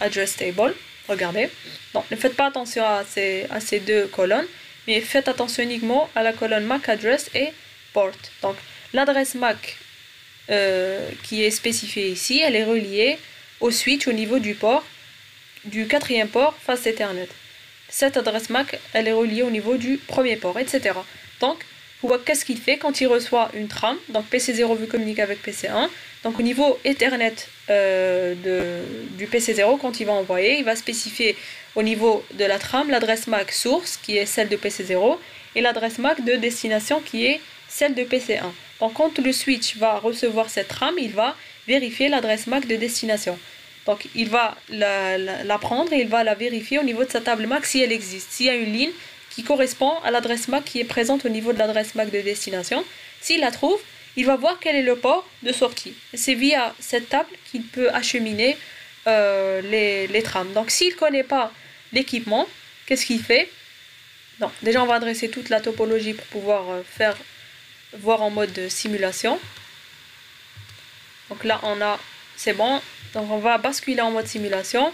address table. Regardez. Donc ne faites pas attention à ces deux colonnes, mais faites attention uniquement à la colonne MAC address et port. Donc l'adresse MAC qui est spécifiée ici, elle est reliée au switch au niveau du port, du quatrième port face Ethernet. Cette adresse MAC, elle est reliée au niveau du premier port, etc. Donc, vous voyez qu'est-ce qu'il fait quand il reçoit une trame. Donc PC0 veut communiquer avec PC1. Donc au niveau Ethernet du PC0, quand il va envoyer, il va spécifier au niveau de la trame l'adresse MAC source, qui est celle de PC0, et l'adresse MAC de destination, qui est celle de PC1. Donc quand le switch va recevoir cette trame, il va vérifier l'adresse MAC de destination. Donc il va la prendre et il va la vérifier au niveau de sa table MAC si elle existe. S'il y a une ligne qui correspond à l'adresse MAC qui est présente au niveau de l'adresse MAC de destination, s'il la trouve, il va voir quel est le port de sortie. C'est via cette table qu'il peut acheminer les trames. Donc s'il ne connaît pas l'équipement, qu'est-ce qu'il fait? Donc, déjà on va adresser toute la topologie pour pouvoir voir en mode simulation. Donc là on a, c'est bon. Donc on va basculer en mode simulation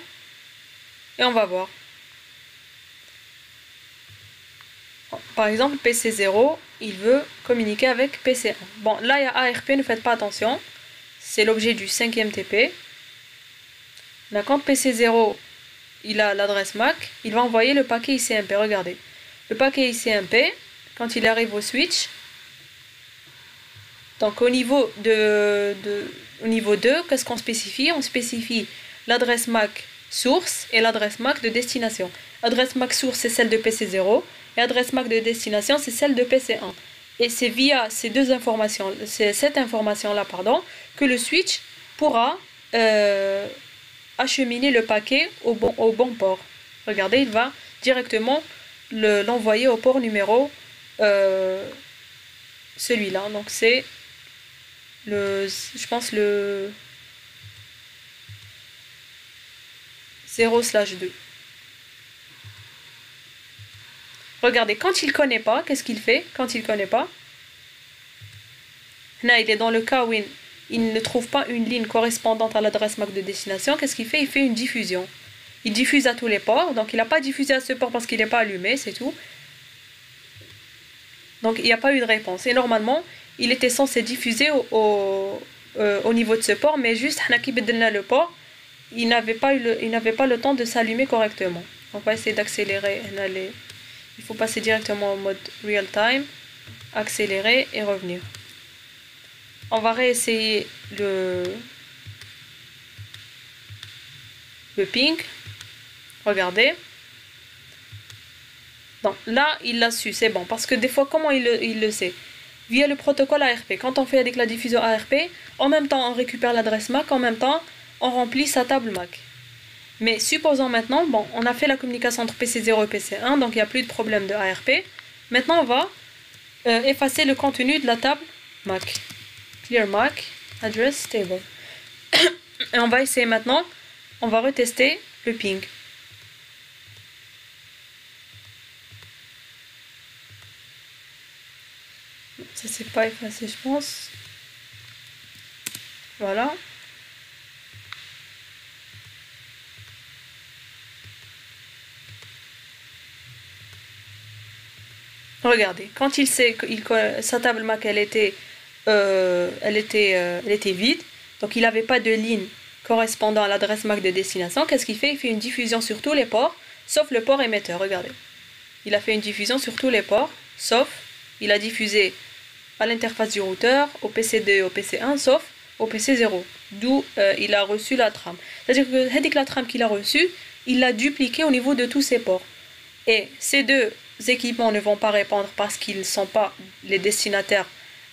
et on va voir. Par exemple, PC0, il veut communiquer avec PC1. Bon, là il y a ARP, ne faites pas attention. C'est l'objet du 5e TP. Là, quand PC0 il a l'adresse MAC, il va envoyer le paquet ICMP. Regardez. Le paquet ICMP, quand il arrive au switch, donc au niveau 2, qu'est-ce qu'on spécifie? On spécifie l'adresse MAC source et l'adresse MAC de destination. L'adresse MAC source, c'est celle de PC0 et l'adresse MAC de destination, c'est celle de PC1. Et c'est via ces deux informations, c'est cette information-là, pardon, que le switch pourra acheminer le paquet au bon port. Regardez, il va directement l'envoyer au port numéro celui-là. Donc c'est je pense le 0/2. Regardez, quand il ne connaît pas, qu'est-ce qu'il fait quand il ne connaît pas? Là, il est dans le cas où il ne trouve pas une ligne correspondante à l'adresse MAC de destination. Qu'est-ce qu'il fait? Il fait une diffusion. Il diffuse à tous les ports. Donc, il n'a pas diffusé à ce port parce qu'il n'est pas allumé, c'est tout. Donc, il n'y a pas eu de réponse. Et normalement, il était censé diffuser au niveau de ce port, mais juste, le port, il n'avait pas le temps de s'allumer correctement. Donc, on va essayer d'accélérer. Il faut passer directement au mode real time, accélérer et revenir. On va réessayer le ping. Regardez. Donc là, il l'a su, c'est bon. Parce que des fois, comment il le sait? Via le protocole ARP. Quand on fait avec la diffusion ARP, en même temps, on récupère l'adresse MAC, en même temps, on remplit sa table MAC. Mais supposons maintenant, bon, on a fait la communication entre PC0 et PC1, donc il n'y a plus de problème de ARP. Maintenant, on va effacer le contenu de la table MAC. Clear MAC, address table. Et on va essayer maintenant, on va retester le ping. Ça c'est pas effacé, je pense. Voilà. Regardez, quand il sait que sa table MAC elle était vide, donc il n'avait pas de ligne correspondant à l'adresse MAC de destination, qu'est-ce qu'il fait? Il fait une diffusion sur tous les ports, sauf le port émetteur, regardez. Il a fait une diffusion sur tous les ports, sauf, il a diffusé à l'interface du routeur, au PC2 et au PC1, sauf au PC0, d'où il a reçu la trame. C'est-à-dire que la trame qu'il a reçue, il l'a dupliquée au niveau de tous ses ports. Et ces deux équipements ne vont pas répondre parce qu'ils ne sont pas les destinataires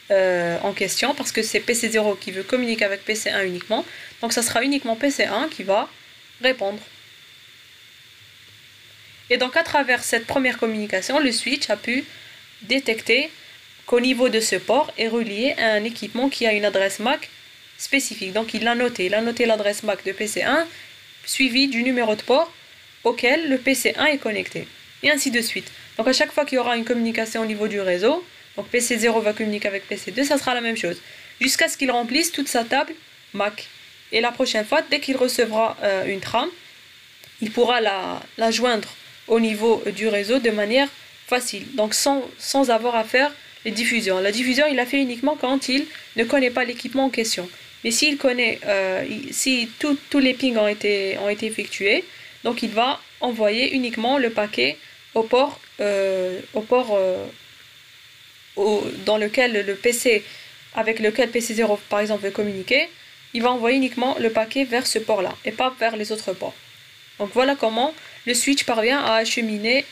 en question, parce que c'est PC0 qui veut communiquer avec PC1 uniquement. Donc ça sera uniquement PC1 qui va répondre. Et donc à travers cette première communication, le switch a pu détecter qu'au niveau de ce port est relié à un équipement qui a une adresse MAC spécifique. Donc il l'a noté l'adresse MAC de PC1 suivi du numéro de port auquel le PC1 est connecté. Et ainsi de suite. Donc à chaque fois qu'il y aura une communication au niveau du réseau, donc PC0 va communiquer avec PC2, ça sera la même chose. Jusqu'à ce qu'il remplisse toute sa table MAC. Et la prochaine fois, dès qu'il recevra une trame, il pourra la joindre au niveau du réseau de manière facile. Donc sans avoir à faire les diffusions. La diffusion, il la fait uniquement quand il ne connaît pas l'équipement en question. Mais s'il connaît, si tous les pings ont été effectués, donc il va envoyer uniquement le paquet au port dans lequel le PC, avec lequel PC0 par exemple veut communiquer, il va envoyer uniquement le paquet vers ce port-là et pas vers les autres ports. Donc voilà comment le switch parvient à acheminer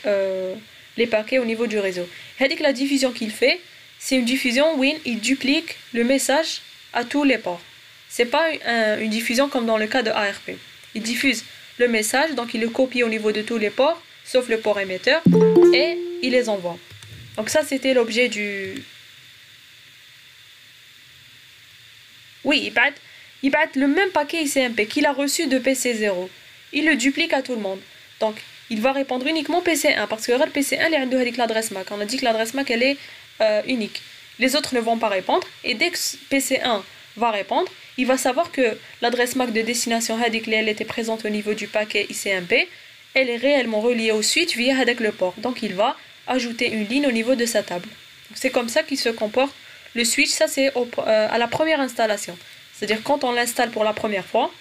les paquets au niveau du réseau. C'est-à-dire que la diffusion qu'il fait, c'est une diffusion où il duplique le message à tous les ports. C'est pas une diffusion comme dans le cas de ARP. Il diffuse le message, donc il le copie au niveau de tous les ports, sauf le port émetteur, et il les envoie. Donc ça, c'était l'objet du... Oui, il bat le même paquet ICMP qu'il a reçu de PC0. Il le duplique à tout le monde. Donc, il va répondre uniquement PC1, parce que le PC1, il a l'adresse MAC. On a dit que l'adresse MAC, elle est unique. Les autres ne vont pas répondre, et dès que PC1 va répondre, il va savoir que l'adresse MAC de destination elle était présente au niveau du paquet ICMP, elle est réellement reliée au switch via le port. Donc il va ajouter une ligne au niveau de sa table. C'est comme ça qu'il se comporte le switch. Ça c'est à la première installation. C'est-à-dire quand on l'installe pour la première fois,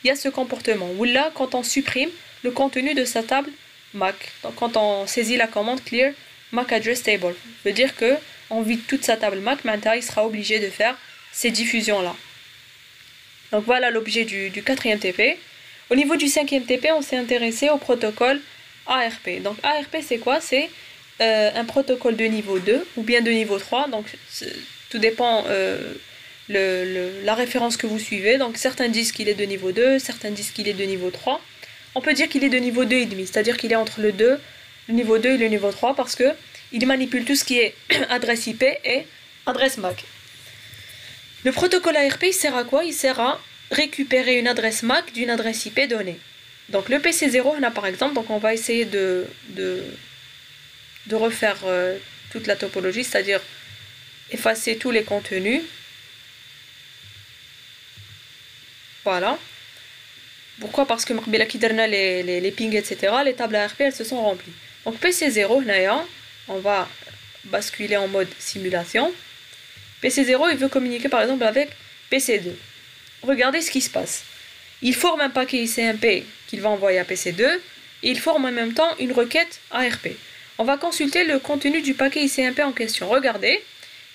il y a ce comportement. Ou là, quand on supprime le contenu de sa table MAC. Donc quand on saisit la commande clear MAC address table, ça veut dire que on vide toute sa table MAC, maintenant il sera obligé de faire ces diffusions-là. Donc voilà l'objet du 4e TP. Au niveau du 5e TP, on s'est intéressé au protocole ARP. Donc ARP c'est quoi? C'est un protocole de niveau 2 ou bien de niveau 3. Donc tout dépend la référence que vous suivez. Donc certains disent qu'il est de niveau 2, certains disent qu'il est de niveau 3. On peut dire qu'il est de niveau 2,5, c'est-à-dire qu'il est entre le niveau 2 et le niveau 3 parce que il manipule tout ce qui est adresse IP et adresse MAC. Le protocole ARP, il sert à quoi? Il sert à récupérer une adresse MAC d'une adresse IP donnée. Donc le PC0, on a par exemple, donc on va essayer de refaire toute la topologie, c'est-à-dire effacer tous les contenus. Voilà. Pourquoi? Parce que les pings, etc., les tables ARP, elles se sont remplies. Donc PC0, on va basculer en mode simulation. PC0, il veut communiquer par exemple avec PC2. Regardez ce qui se passe. Il forme un paquet ICMP qu'il va envoyer à PC2 et il forme en même temps une requête ARP. On va consulter le contenu du paquet ICMP en question. Regardez,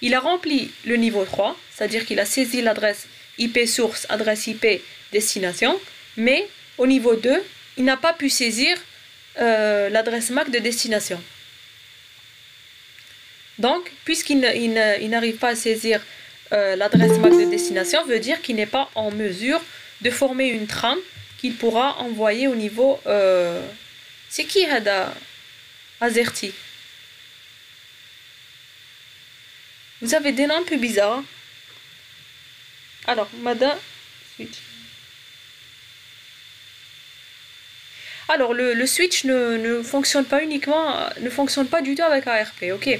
il a rempli le niveau 3, c'est-à-dire qu'il a saisi l'adresse IP source, adresse IP destination, mais au niveau 2, il n'a pas pu saisir l'adresse MAC de destination. Donc, puisqu'il n'arrive pas à saisir l'adresse MAC de destination, veut dire qu'il n'est pas en mesure de former une trame qu'il pourra envoyer au niveau... C'est qui Hada Azerty? Vous avez des noms un peu bizarres. Alors, Mada Switch. Alors, le switch ne fonctionne pas du tout avec ARP, ok?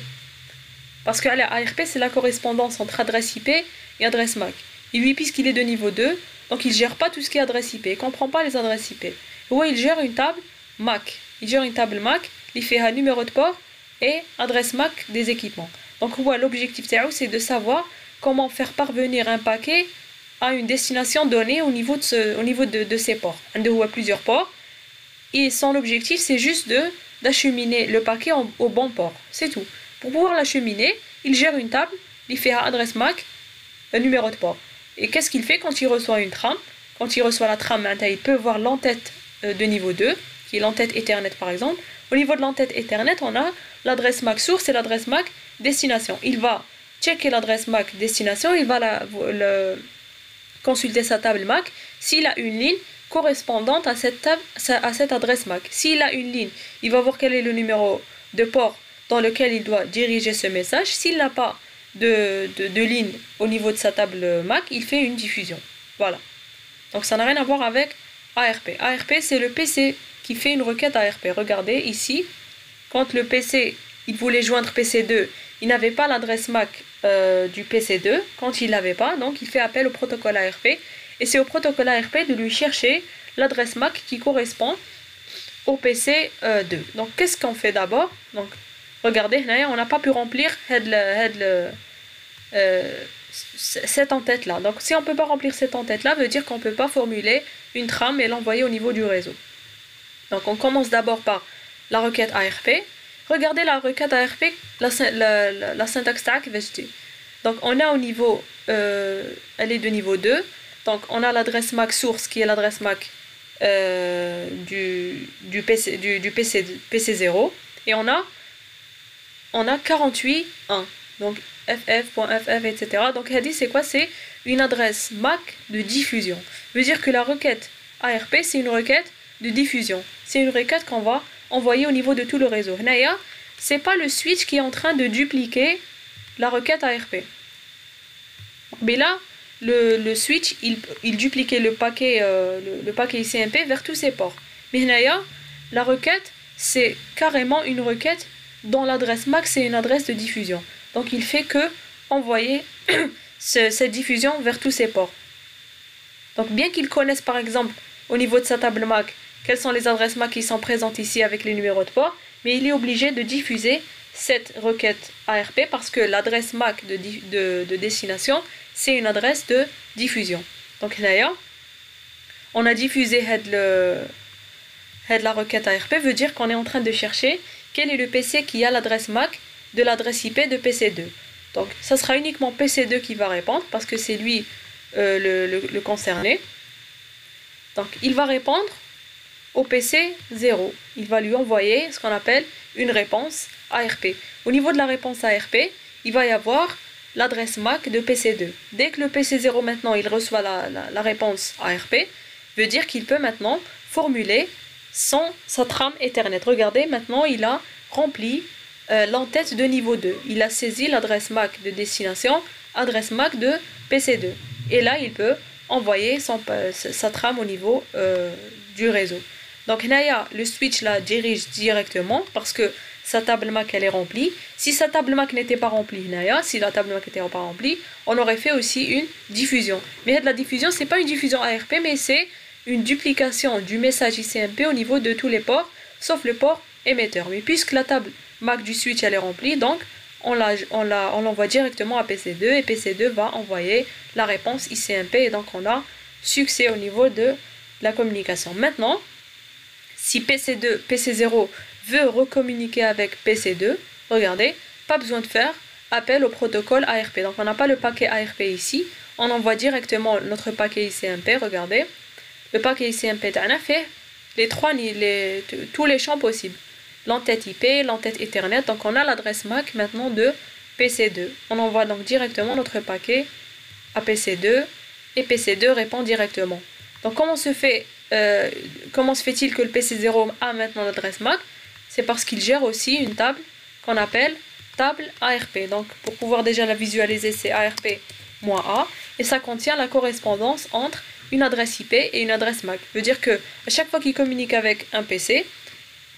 Parce que ARP, c'est la correspondance entre adresse IP et adresse MAC. Et lui, puisqu'il est de niveau 2, donc il ne gère pas tout ce qui est adresse IP. Il ne comprend pas les adresses IP. Ouais, il gère une table MAC. Il gère une table MAC, il fait un numéro de port et adresse MAC des équipements. Donc, ouais, l'objectif, c'est de savoir comment faire parvenir un paquet à une destination donnée au niveau de ces ports. Il y a plusieurs ports. Et son objectif, c'est juste d'acheminer le paquet au bon port. C'est tout. Pour pouvoir l'acheminer, il gère une table, il fait adresse MAC, un numéro de port. Et qu'est-ce qu'il fait quand il reçoit une trame? Quand il reçoit la trame, il peut voir l'entête de niveau 2, qui est l'entête Ethernet par exemple. Au niveau de l'entête Ethernet, on a l'adresse MAC source et l'adresse MAC destination. Il va checker l'adresse MAC destination, il va consulter sa table MAC s'il a une ligne correspondante à cette adresse MAC. S'il a une ligne, il va voir quel est le numéro de port dans lequel il doit diriger ce message. S'il n'a pas de ligne au niveau de sa table MAC, il fait une diffusion. Voilà. Donc ça n'a rien à voir avec ARP. ARP, c'est le PC qui fait une requête ARP. Regardez ici, quand le PC, il voulait joindre PC2, il n'avait pas l'adresse MAC du PC2. Quand il l'avait pas, donc il fait appel au protocole ARP. Et c'est au protocole ARP de lui chercher l'adresse MAC qui correspond au PC2. Donc qu'est-ce qu'on fait d'abord? Donc regardez, on n'a pas pu remplir cette en-tête-là. Donc si on ne peut pas remplir cette en-tête-là, veut dire qu'on ne peut pas formuler une trame et l'envoyer au niveau du réseau. Donc on commence d'abord par la requête ARP. Regardez la requête ARP, la syntaxe stack. Donc on a au niveau, elle est de niveau 2. Donc on a l'adresse MAC source qui est l'adresse MAC du PC0. Et on a 48.1. Donc ff.ff, etc. Donc c'est quoi? C'est une adresse MAC de diffusion. Ça veut dire que la requête ARP, c'est une requête de diffusion. C'est une requête qu'on va envoyer au niveau de tout le réseau. C'est pas le switch qui est en train de dupliquer la requête ARP. Mais là, le switch, il dupliquait le paquet ICMP vers tous ses ports. Mais la requête, c'est carrément une requête dont l'adresse MAC, c'est une adresse de diffusion. Donc il fait que envoyer cette diffusion vers tous ses ports. Donc bien qu'il connaisse par exemple au niveau de sa table MAC quelles sont les adresses MAC qui sont présentes ici avec les numéros de port, mais il est obligé de diffuser cette requête ARP parce que l'adresse MAC de destination, c'est une adresse de diffusion. Donc là, on a diffusé la requête ARP, veut dire qu'on est en train de chercher quel est le PC qui a l'adresse MAC de l'adresse IP de PC2. Donc ça sera uniquement PC2 qui va répondre parce que c'est lui le concerné. Donc il va répondre au PC0. Il va lui envoyer ce qu'on appelle une réponse ARP. Au niveau de la réponse ARP, il va y avoir l'adresse MAC de PC2. Dès que le PC0 maintenant il reçoit la réponse ARP, veut dire qu'il peut maintenant formuler sa trame Ethernet. Regardez, maintenant il a rempli l'entête de niveau 2. Il a saisi l'adresse MAC de destination, adresse MAC de PC2. Et là, il peut envoyer sa trame au niveau du réseau. Donc, le switch là dirige directement parce que sa table MAC elle est remplie. Si sa table MAC n'était pas remplie, si la table MAC n'était pas remplie, on aurait fait aussi une diffusion. Mais la diffusion, c'est pas une diffusion ARP, mais c'est une duplication du message ICMP au niveau de tous les ports, sauf le port émetteur. Mais puisque la table MAC du switch elle est remplie, donc on l'envoie directement à PC2 et PC2 va envoyer la réponse ICMP et donc on a succès au niveau de la communication. Maintenant, si PC0 veut recommuniquer avec PC2, regardez, pas besoin de faire appel au protocole ARP. Donc on n'a pas le paquet ARP ici, on envoie directement notre paquet ICMP, regardez. Le paquet ICMP a fait tous les champs possibles. L'entête IP, l'entête Ethernet, donc on a l'adresse MAC maintenant de PC2. On envoie donc directement notre paquet à PC2 et PC2 répond directement. Donc comment se fait-il que le PC0 a maintenant l'adresse MAC? C'est parce qu'il gère aussi une table qu'on appelle table ARP. Donc pour pouvoir déjà la visualiser, c'est ARP-A et ça contient la correspondance entre une adresse IP et une adresse MAC. Ça veut dire que à chaque fois qu'il communique avec un PC,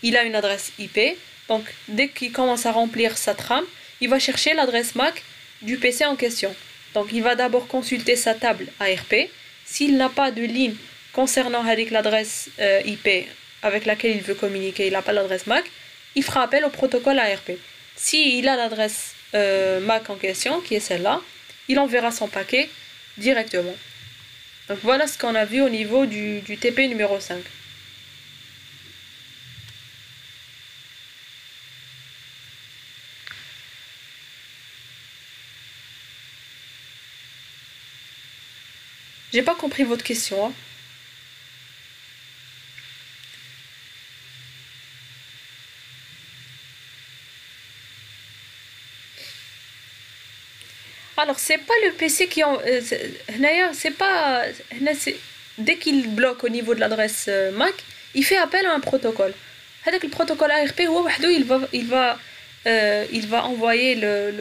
il a une adresse IP, donc dès qu'il commence à remplir sa trame, il va chercher l'adresse MAC du PC en question. Donc il va d'abord consulter sa table ARP. S'il n'a pas de ligne concernant avec l'adresse IP avec laquelle il veut communiquer, il n'a pas l'adresse MAC, il fera appel au protocole ARP. S'il a l'adresse MAC en question, qui est celle-là, il enverra son paquet directement. Donc voilà ce qu'on a vu au niveau du TP numéro 5. J'ai pas compris votre question. Hein. Alors, c'est pas le PC qui en. C'est pas. Dès qu'il bloque au niveau de l'adresse MAC, il fait appel à un protocole. Le protocole ARP, il va envoyer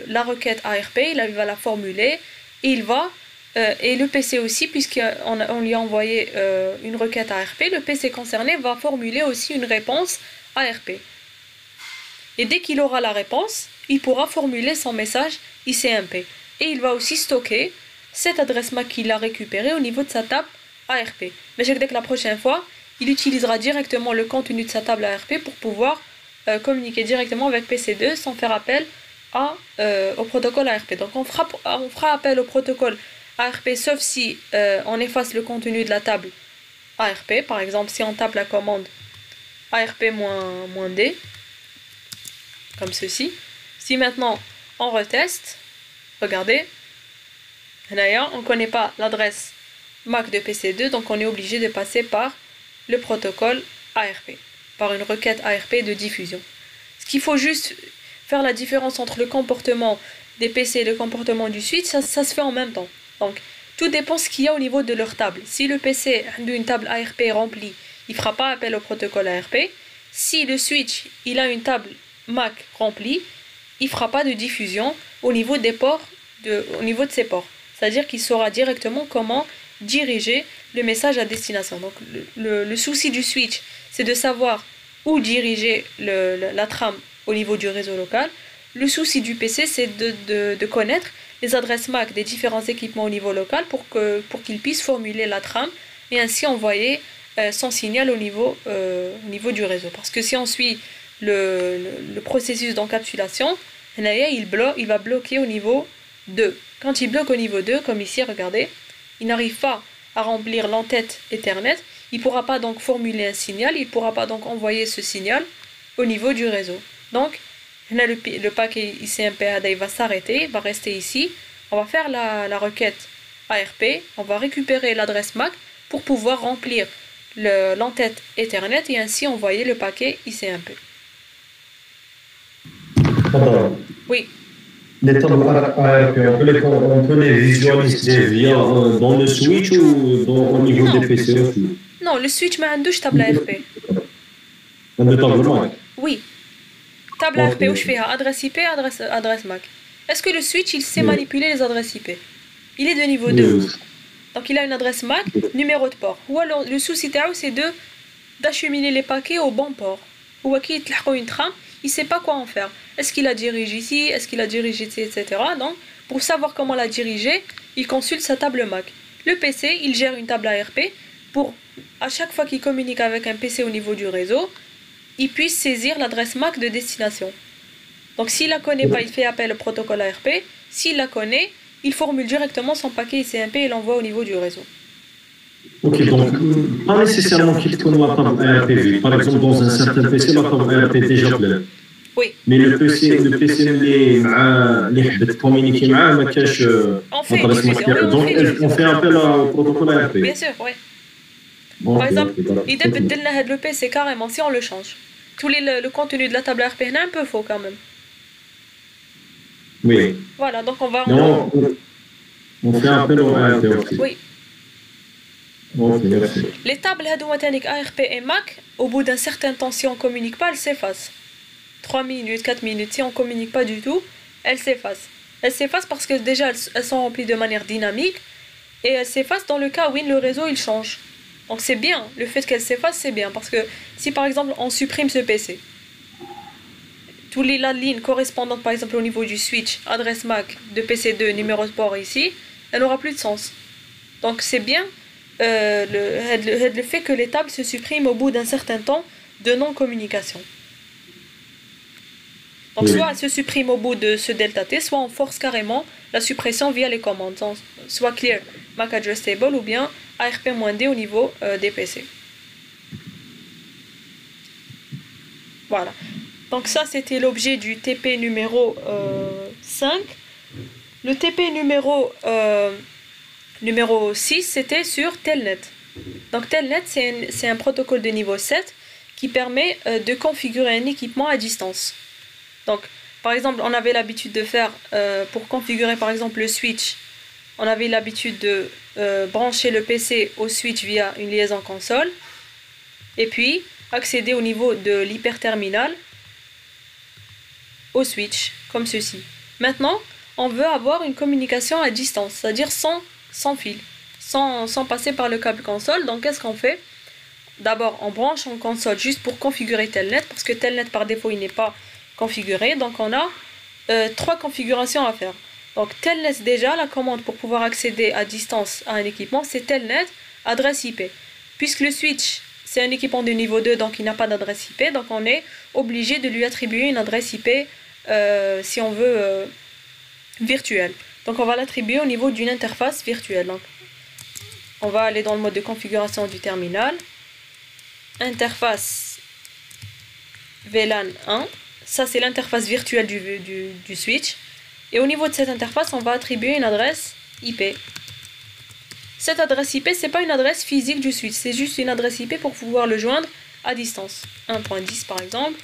la requête ARP, il va la formuler et il va et le PC aussi, puisqu'on lui a envoyé une requête ARP, le PC concerné va formuler aussi une réponse ARP. Et dès qu'il aura la réponse, il pourra formuler son message ICMP. Et il va aussi stocker cette adresse MAC qu'il a récupérée au niveau de sa table ARP. Mais dès que la prochaine fois, il utilisera directement le contenu de sa table ARP pour pouvoir communiquer directement avec PC2 sans faire appel au protocole ARP. Donc on fera appel au protocole ARP sauf si on efface le contenu de la table ARP. Par exemple, si on tape la commande ARP-D, comme ceci. Si maintenant on reteste, regardez, on ne connaît pas l'adresse MAC de PC2, donc on est obligé de passer par le protocole ARP, par une requête ARP de diffusion. Ce qu'il faut juste faire la différence entre le comportement des PC et le comportement du switch, ça se fait en même temps. Donc, tout dépend de ce qu'il y a au niveau de leur table. Si le PC a une table ARP remplie, il ne fera pas appel au protocole ARP. Si le switch il a une table MAC remplie, il ne fera pas de diffusion au niveau des ports, au niveau de ses ports. C'est-à-dire qu'il saura directement comment diriger le message à destination. Donc le souci du switch, c'est de savoir où diriger la trame au niveau du réseau local. Le souci du PC, c'est de connaître les adresses MAC des différents équipements au niveau local pour qu'il puisse formuler la trame et ainsi envoyer son signal au niveau du réseau. Parce que si on suit le processus d'encapsulation, il va bloquer au niveau 2. Quand il bloque au niveau 2, comme ici, regardez, il n'arrive pas à remplir l'entête Ethernet, il ne pourra pas donc formuler un signal, il ne pourra pas donc envoyer ce signal au niveau du réseau. Donc, le paquet ICMP il va s'arrêter, il va rester ici, on va faire la requête ARP, on va récupérer l'adresse MAC pour pouvoir remplir l'entête Ethernet et ainsi envoyer le paquet ICMP. Pardon. Oui. Les tables ARP, on peut les visualiser dans le switch ou au niveau des PC aussi? Non, le switch n'a pas de table ARP. Dans le table MAC? Oui. Table ARP où je fais adresse IP, adresse MAC. Est-ce que le switch il sait manipuler les adresses IP? Il est de niveau 2. Donc il a une adresse MAC, numéro de port. Ou alors le souci c'est d'acheminer les paquets au bon port. Ou à qui il a une trame, il ne sait pas quoi en faire. Est-ce qu'il la dirige ici, est-ce qu'il la dirige ici, etc. Donc pour savoir comment la diriger, il consulte sa table MAC. Le PC, il gère une table ARP pour, à chaque fois qu'il communique avec un PC au niveau du réseau, il puisse saisir l'adresse MAC de destination. Donc s'il la connaît pas, il fait appel au protocole ARP. S'il la connaît, il formule directement son paquet ICMP et l'envoie au niveau du réseau. Ok, donc pas nécessairement qu'il connaît la table ARP. Par exemple, dans un certain PC, la table ARP est déjà pleine. Oui. Mais le PC اللي حبت communiquer معاه ما كاش adresse MAC. Donc on fait appel au protocole ARP. Bien sûr, oui. Par exemple, l'idée de le PC carrément si on le change. Le contenu de la table ARP est un peu faux quand même. Oui. Voilà, donc on va... On fait appel au ARP aussi. Oui. Ok, merci. Les tables ARP et MAC, au bout d'un certain temps, si on ne communique pas, elles s'effacent. 3 minutes, 4 minutes, si on ne communique pas du tout, elles s'effacent. Elles s'effacent parce que déjà elles sont remplies de manière dynamique et elles s'effacent dans le cas où le réseau il change. Donc c'est bien, le fait qu'elles s'effacent c'est bien parce que si par exemple on supprime ce PC, toutes les lignes correspondantes par exemple au niveau du switch, adresse MAC de PC2, numéro de port ici, elle n'aura plus de sens. Donc c'est bien le fait que les tables se suppriment au bout d'un certain temps de non-communication. Donc soit elle se supprime au bout de ce delta T, soit on force carrément la suppression via les commandes, soit clear MAC address table ou bien ARP-D au niveau des PC. Voilà. Donc ça c'était l'objet du TP numéro 5. Le TP numéro 6 c'était sur Telnet. Donc Telnet c'est un protocole de niveau 7 qui permet de configurer un équipement à distance. Donc, par exemple, on avait l'habitude de faire, pour configurer par exemple le switch, on avait l'habitude de brancher le PC au switch via une liaison console, et puis accéder au niveau de l'hyperterminal au switch, comme ceci. Maintenant, on veut avoir une communication à distance, c'est-à-dire sans sans fil, sans passer par le câble console. Donc qu'est-ce qu'on fait? D'abord, on branche en console juste pour configurer Telnet, parce que Telnet par défaut il n'est pas configuré. Donc on a 3 configurations à faire. Donc Telnet, déjà la commande pour pouvoir accéder à distance à un équipement, c'est Telnet adresse IP. Puisque le switch c'est un équipement de niveau 2, donc il n'a pas d'adresse IP, donc on est obligé de lui attribuer une adresse IP si on veut virtuelle. Donc on va l'attribuer au niveau d'une interface virtuelle. Donc, on va aller dans le mode de configuration du terminal. Interface VLAN 1, ça c'est l'interface virtuelle du switch. Et au niveau de cette interface, on va attribuer une adresse IP. Cette adresse IP, c'est pas une adresse physique du switch, c'est juste une adresse IP pour pouvoir le joindre à distance. 1.10 par exemple.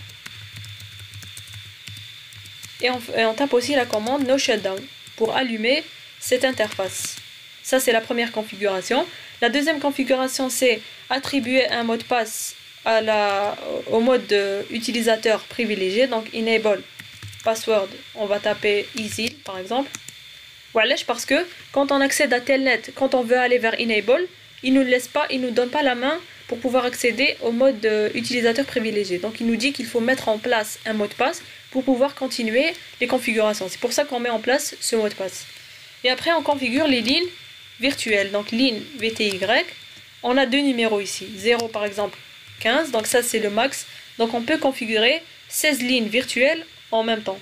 Et on tape aussi la commande no shutdown pour allumer cette interface. Ça c'est la première configuration. La deuxième configuration, c'est attribuer un mot de passe au mode utilisateur privilégié. Donc enable password, on va taper easy par exemple. Voilà, parce que quand on accède à Telnet, quand on veut aller vers enable, il nous donne pas la main pour pouvoir accéder au mode utilisateur privilégié. Donc il nous dit qu'il faut mettre en place un mot de passe pour pouvoir continuer les configurations. C'est pour ça qu'on met en place ce mot de passe. Et après on configure les lignes virtuelles. Donc ligne VTY, on a 2 numéros ici. 0 par exemple 15, donc ça c'est le max. Donc on peut configurer 16 lignes virtuelles en même temps.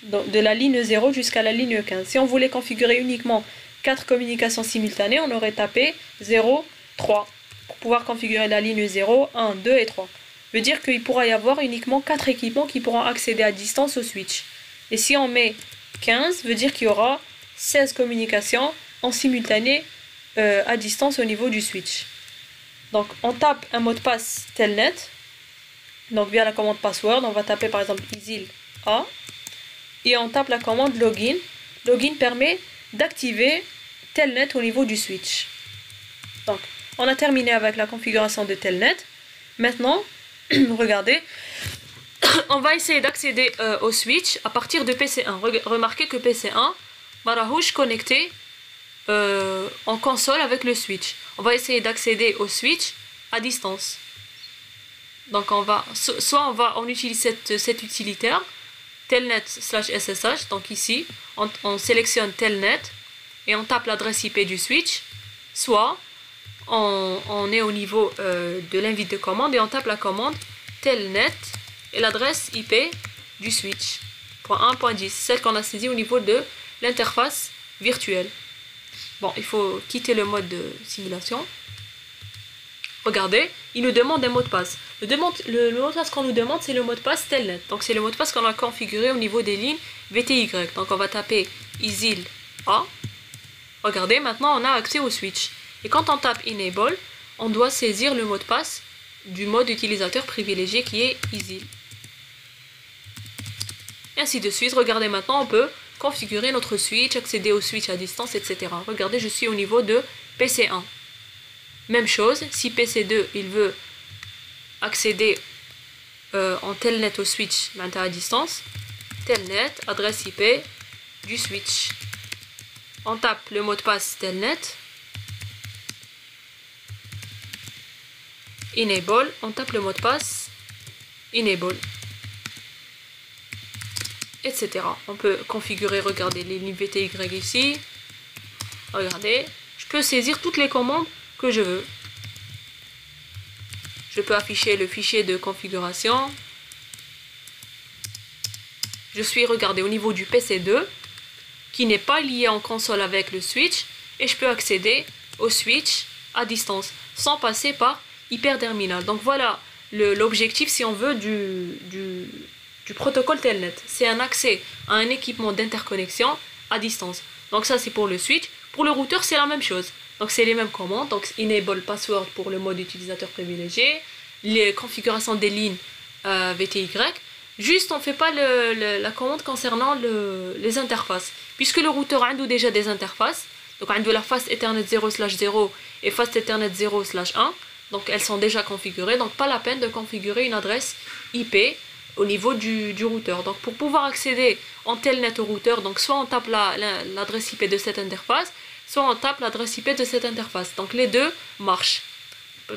Donc, de la ligne 0 jusqu'à la ligne 15. Si on voulait configurer uniquement 4 communications simultanées, on aurait tapé 0, 3 pour pouvoir configurer la ligne 0, 1, 2 et 3. Veut dire qu'il pourra y avoir uniquement 4 équipements qui pourront accéder à distance au switch. Et si on met 15, veut dire qu'il y aura 16 communications en simultané à distance au niveau du switch. Donc on tape un mot de passe Telnet. Donc via la commande password, on va taper par exemple isil A. Et on tape la commande login. Login permet d'activer Telnet au niveau du switch. Donc, on a terminé avec la configuration de Telnet. Maintenant, regardez, on va essayer d'accéder au switch à partir de PC1. Remarquez que PC1 va connecté en console avec le switch. On va essayer d'accéder au switch à distance. Donc, on utilise cet utilitaire. Telnet/SSH, donc ici on sélectionne Telnet et on tape l'adresse IP du switch, soit on est au niveau de l'invite de commande et on tape la commande Telnet et l'adresse IP du switch, .1.10, celle qu'on a saisie au niveau de l'interface virtuelle. Bon, il faut quitter le mode de simulation. Regardez, il nous demande un mot de passe. Le mot de passe qu'on nous demande, c'est le mot de passe Telnet. Donc c'est le mot de passe qu'on a configuré au niveau des lignes VTY. Donc on va taper isil A. Regardez, maintenant on a accès au switch. Et quand on tape enable, on doit saisir le mot de passe du mode utilisateur privilégié qui est isil. Et ainsi de suite. Regardez, maintenant on peut configurer notre switch, accéder au switch à distance, etc. Regardez, je suis au niveau de PC1. Même chose, si PC2 il veut accéder en Telnet au switch à distance, Telnet, adresse IP du switch. On tape le mot de passe Telnet, enable, on tape le mot de passe enable, etc. On peut configurer, regardez les lignes VTY ici, regardez, je peux saisir toutes les commandes que je veux. Je peux afficher le fichier de configuration. Je suis, regardez, au niveau du PC2 qui n'est pas lié en console avec le switch et je peux accéder au switch à distance sans passer par hyperterminal. Donc voilà l'objectif, si on veut, du protocole Telnet. C'est un accès à un équipement d'interconnexion à distance. Donc ça c'est pour le switch. Pour le routeur c'est la même chose. Donc c'est les mêmes commandes, donc enable password pour le mode utilisateur privilégié, les configurations des lignes VTY. Juste on ne fait pas la commande concernant les interfaces. Puisque le routeur a déjà des interfaces, donc on a la Fast Ethernet 0/0 et Fast Ethernet 0/1, donc elles sont déjà configurées, donc pas la peine de configurer une adresse IP au niveau du routeur. Donc pour pouvoir accéder en Telnet au routeur, donc soit on tape l'adresse IP de cette interface, soit on tape l'adresse IP de cette interface. Donc les deux marchent.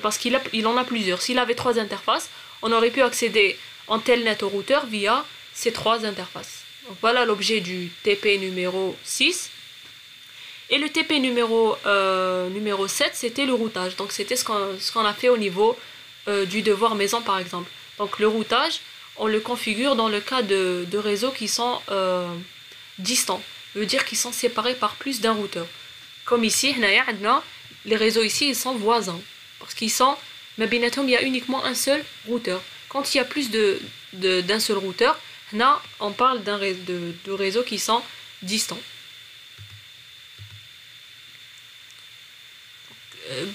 Parce qu'il en a plusieurs. S'il avait 3 interfaces, on aurait pu accéder en telnet au routeur via ces 3 interfaces. Donc voilà l'objet du TP numéro 6. Et le TP numéro 7, c'était le routage. Donc c'était ce qu'on a fait au niveau du devoir maison par exemple. Donc le routage, on le configure dans le cas de réseaux qui sont distants. Ça veut dire qu'ils sont séparés par plus d'un routeur. Comme ici, les réseaux ici, ils sont voisins. Parce qu'ils sont, mais il y a uniquement un seul routeur. Quand il y a plus d'un seul routeur, là, on parle de réseaux qui sont distants.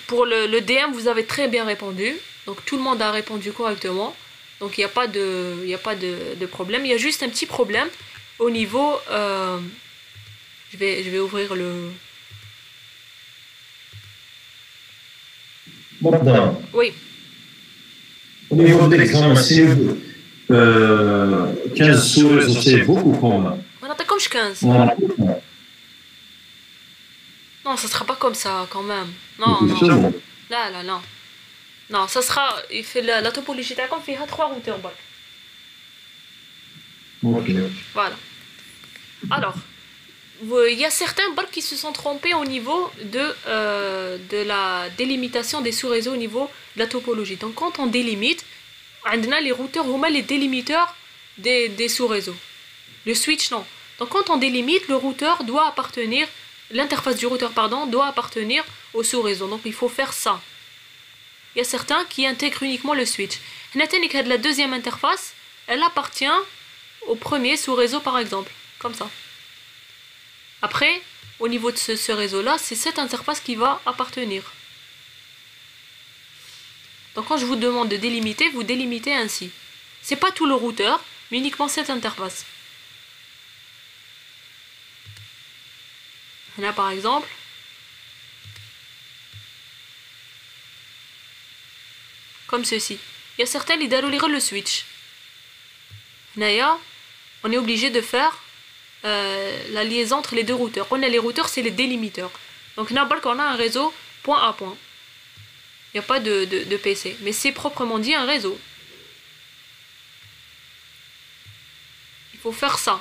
Pour le DM, vous avez très bien répondu. Donc tout le monde a répondu correctement. Donc il n'y a pas de problème. Il y a juste un petit problème au niveau... je vais ouvrir le... Bon, oui. Au niveau de l'examen, c'est 15 sous-réseaux, c'est beaucoup quand même. On a comme 15. Voilà. Non, ça sera pas comme ça quand même. Non. Là, non. Non, ça sera... Il fait la topologie d'accord, il y a 3 routeurs. Ok. Voilà. Alors, il y a certains bugs qui se sont trompés au niveau de la délimitation des sous-réseaux au niveau de la topologie. Donc quand on délimite, les routeurs ont les délimiteurs des sous-réseaux. Le switch, non. Donc quand on délimite, le routeur doit appartenir, l'interface du routeur, pardon, doit appartenir au sous-réseau. Donc il faut faire ça. Il y a certains qui intègrent uniquement le switch. La deuxième interface, elle appartient au premier sous-réseau par exemple. Comme ça. Après, au niveau de ce réseau-là, c'est cette interface qui va appartenir. Donc quand je vous demande de délimiter, vous délimitez ainsi. C'est pas tout le routeur, mais uniquement cette interface. Là par exemple, comme ceci. Il y a certains qui déroulent le switch. Là, on est obligé de faire la liaison entre les deux routeurs. On a les routeurs, c'est les délimiteurs. Donc on a un réseau point à point. Il n'y a pas de PC. Mais c'est proprement dit un réseau. Il faut faire ça.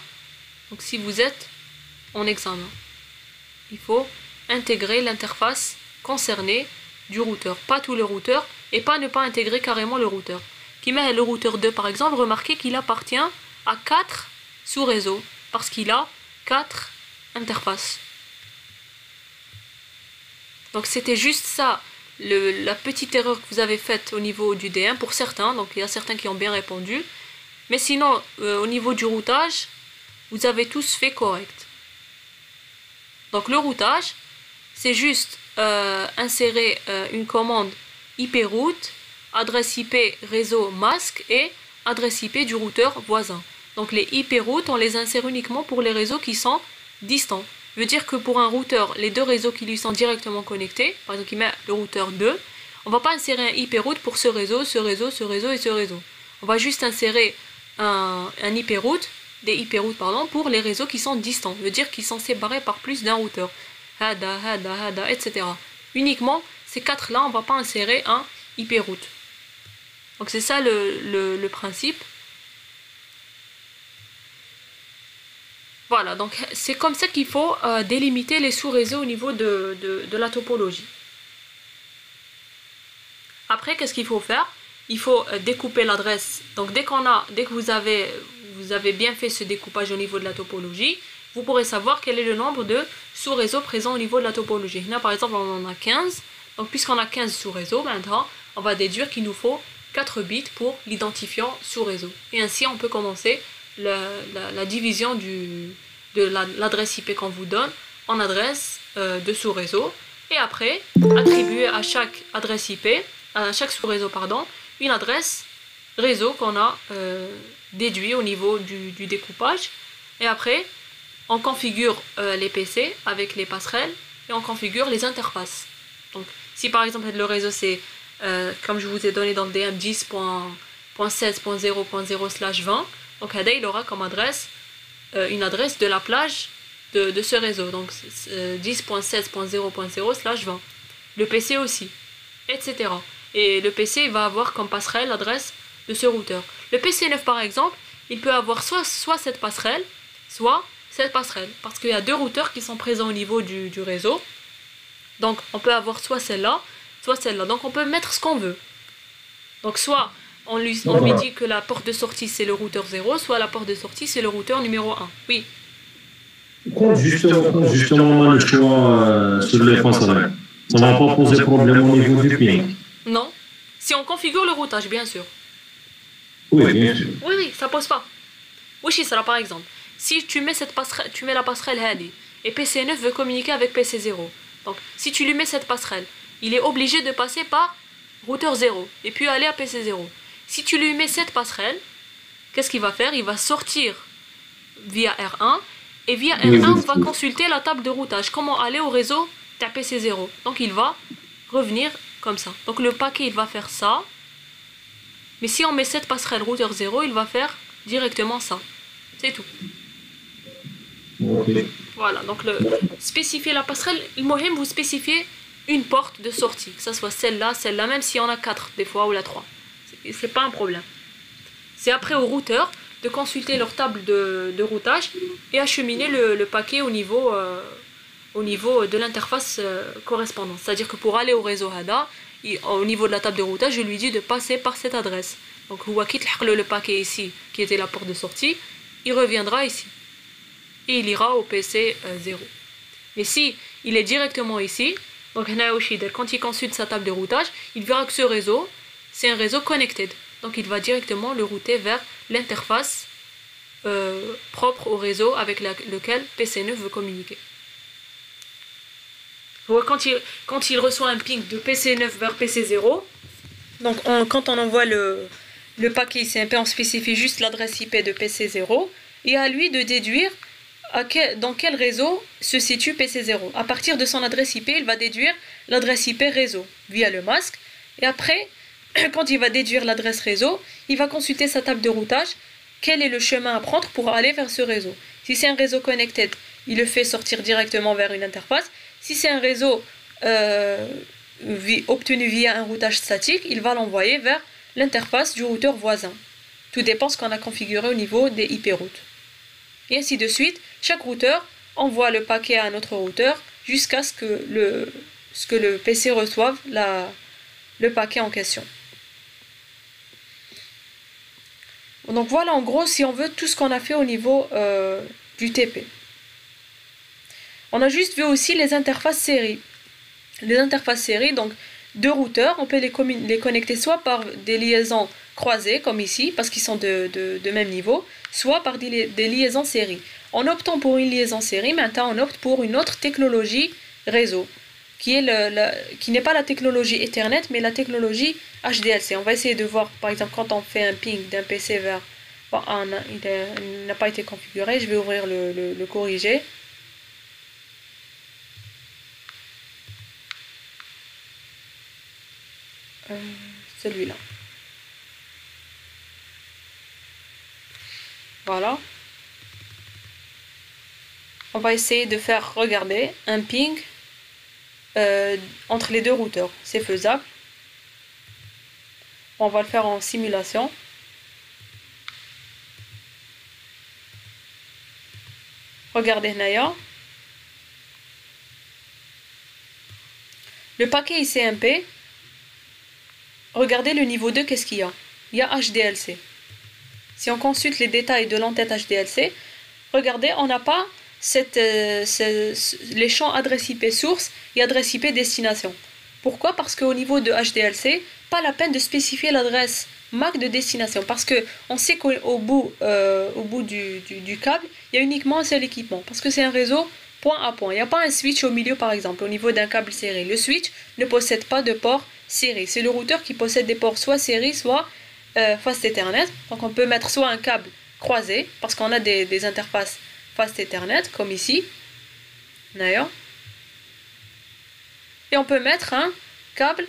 Donc si vous êtes en examen, il faut intégrer l'interface concernée du routeur. Pas tout le routeur et ne pas intégrer carrément le routeur. Qui met le routeur 2 par exemple, remarquez qu'il appartient à 4 sous-réseaux. Parce qu'il a 4 interfaces. Donc c'était juste ça, la petite erreur que vous avez faite au niveau du DM pour certains. Donc il y a certains qui ont bien répondu. Mais sinon, au niveau du routage, vous avez tous fait correct. Donc le routage, c'est juste insérer une commande IP route, adresse IP réseau masque et adresse IP du routeur voisin. Donc les IP routes, on les insère uniquement pour les réseaux qui sont distants. Ça veut dire que pour un routeur, les deux réseaux qui lui sont directement connectés, par exemple il met le routeur 2, on ne va pas insérer un IP route pour ce réseau, ce réseau, ce réseau et ce réseau. On va juste insérer un IP route, des IP routes pardon, pour les réseaux qui sont distants. Ça veut dire qu'ils sont séparés par plus d'un routeur. Hada, etc. Uniquement ces 4 là, on ne va pas insérer un IP route. Donc c'est ça le principe. Voilà, donc c'est comme ça qu'il faut délimiter les sous-réseaux au niveau de la topologie. Après, qu'est-ce qu'il faut faire? Il faut découper l'adresse. Donc dès que vous avez bien fait ce découpage au niveau de la topologie, vous pourrez savoir quel est le nombre de sous-réseaux présents au niveau de la topologie. Là par exemple on en a 15. Donc puisqu'on a 15 sous-réseaux, maintenant on va déduire qu'il nous faut 4 bits pour l'identifiant sous-réseau. Et ainsi on peut commencer la division de l'adresse IP qu'on vous donne en adresse de sous-réseau. Et après, attribuer à chaque adresse IP, à chaque sous-réseau, pardon, une adresse réseau qu'on a déduit au niveau du découpage. Et après, on configure les PC avec les passerelles et on configure les interfaces. Donc, si par exemple le réseau c'est, comme je vous ai donné dans le DM, 10.16.0.0/20, donc il aura comme adresse une adresse de la plage de ce réseau. Donc 10.16.0.0/20. Le PC aussi, etc. Et le PC il va avoir comme passerelle l'adresse de ce routeur. Le PC9 par exemple, il peut avoir soit cette passerelle, soit cette passerelle. Parce qu'il y a deux routeurs qui sont présents au niveau du réseau. Donc on peut avoir soit celle-là, soit celle-là. Donc on peut mettre ce qu'on veut. Donc soit on lui dit que la porte de sortie c'est le routeur 0, soit la porte de sortie c'est le routeur numéro 1. Oui. Quand justement on a le choix sur les passerelles, ça ne va pas poser problème au niveau du ping. Non. Si on configure le routage, bien sûr. Oui, bien sûr. Oui, ça pose pas. Oui, ça par exemple. Si tu mets la passerelle Hadi et PC9 veut communiquer avec PC0. Donc, si tu lui mets cette passerelle, il est obligé de passer par routeur 0 et puis aller à PC0. Si tu lui mets cette passerelle, qu'est-ce qu'il va faire? Il va sortir via R1 et via R1 on va consulter la table de routage. Comment aller au réseau de PC0. Donc, il va revenir comme ça. Donc, le paquet, il va faire ça. Mais si on met cette passerelle routeur 0, il va faire directement ça. C'est tout. Okay. Voilà, donc spécifier la passerelle, le vous spécifiez une porte de sortie, que ce soit celle-là, même si on a 4 des fois ou la 3. C'est pas un problème. C'est après au routeur de consulter leur table de routage et acheminer le paquet au niveau de l'interface correspondante. C'est-à-dire que pour aller au réseau HADA, au niveau de la table de routage, je lui dis de passer par cette adresse. Donc, le paquet ici, qui était la porte de sortie, il reviendra ici. Et il ira au PC 0. Mais si il est directement ici, donc quand il consulte sa table de routage, il verra que ce réseau, c'est un réseau connected. Donc, il va directement le router vers l'interface propre au réseau avec lequel PC9 veut communiquer. Quand il reçoit un ping de PC9 vers PC0, donc quand on envoie le paquet ICMP, on spécifie juste l'adresse IP de PC0 et à lui de déduire dans quel réseau se situe PC0. À partir de son adresse IP, il va déduire l'adresse IP réseau via le masque et après, quand il va déduire l'adresse réseau, il va consulter sa table de routage, quel est le chemin à prendre pour aller vers ce réseau. Si c'est un réseau connected, il le fait sortir directement vers une interface. Si c'est un réseau obtenu via un routage statique, il va l'envoyer vers l'interface du routeur voisin. Tout dépend de ce qu'on a configuré au niveau des IP routes. Et ainsi de suite, chaque routeur envoie le paquet à un autre routeur jusqu'à ce que le PC reçoive le paquet en question. Donc voilà en gros si on veut tout ce qu'on a fait au niveau du TP. On a juste vu aussi les interfaces série. Les interfaces série, donc deux routeurs, on peut les connecter soit par des liaisons croisées, comme ici, parce qu'ils sont de même niveau, soit par des liaisons série. En optant pour une liaison série, maintenant on opte pour une autre technologie réseau, qui n'est pas la technologie Ethernet, mais la technologie HDLC. On va essayer de voir, par exemple, quand on fait un ping d'un PC vers... Bon, il n'a pas été configuré, je vais ouvrir le corriger. Celui-là. Voilà. On va essayer de faire regarder un ping entre les deux routeurs. C'est faisable. On va le faire en simulation. Regardez Naya. Le paquet ICMP. Regardez le niveau 2, qu'est-ce qu'il y a? Il y a HDLC. Si on consulte les détails de l'entête HDLC, regardez, on n'a pas les champs adresse IP source et adresse IP destination. Pourquoi? Parce qu'au niveau de HDLC, pas la peine de spécifier l'adresse MAC de destination. Parce qu'on sait qu'au bout du câble, il y a uniquement un seul équipement. Parce que c'est un réseau point à point. Il n'y a pas un switch au milieu, par exemple, au niveau d'un câble série. Le switch ne possède pas de port série. C'est le routeur qui possède des ports soit série, soit Fast Ethernet. Donc on peut mettre soit un câble croisé, parce qu'on a des interfaces Fast Ethernet, comme ici. D'ailleurs. Et on peut mettre un câble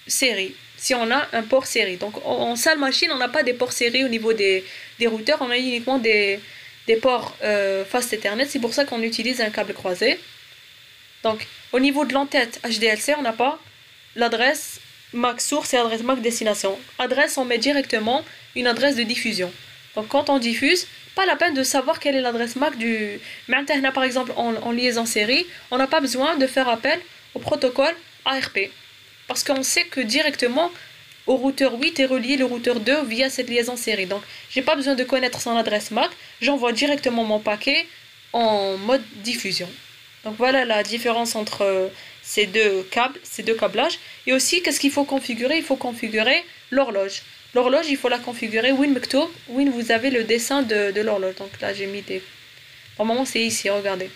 série, si on a un port série. Donc en salle machine, on n'a pas des ports série au niveau des routeurs, on a uniquement des des ports Fast Ethernet, c'est pour ça qu'on utilise un câble croisé. Donc, au niveau de l'entête HDLC, on n'a pas l'adresse MAC source et adresse MAC destination. Adresse, on met directement une adresse de diffusion. Donc, quand on diffuse, pas la peine de savoir quelle est l'adresse MAC du... Maintenant, par exemple, en liaison série, on n'a pas besoin de faire appel au protocole ARP. Parce qu'on sait que directement, au routeur 8 est relié le routeur 2 via cette liaison série. Donc, j'ai pas besoin de connaître son adresse MAC, j'envoie directement mon paquet en mode diffusion. Donc, voilà la différence entre ces deux câbles, ces deux câblages. Et aussi, qu'est-ce qu'il faut configurer? Il faut configurer l'horloge. L'horloge, il faut la configurer Win Mektoub. Win, vous avez le dessin de l'horloge. Donc là, j'ai mis des... Normalement, c'est ici, regardez.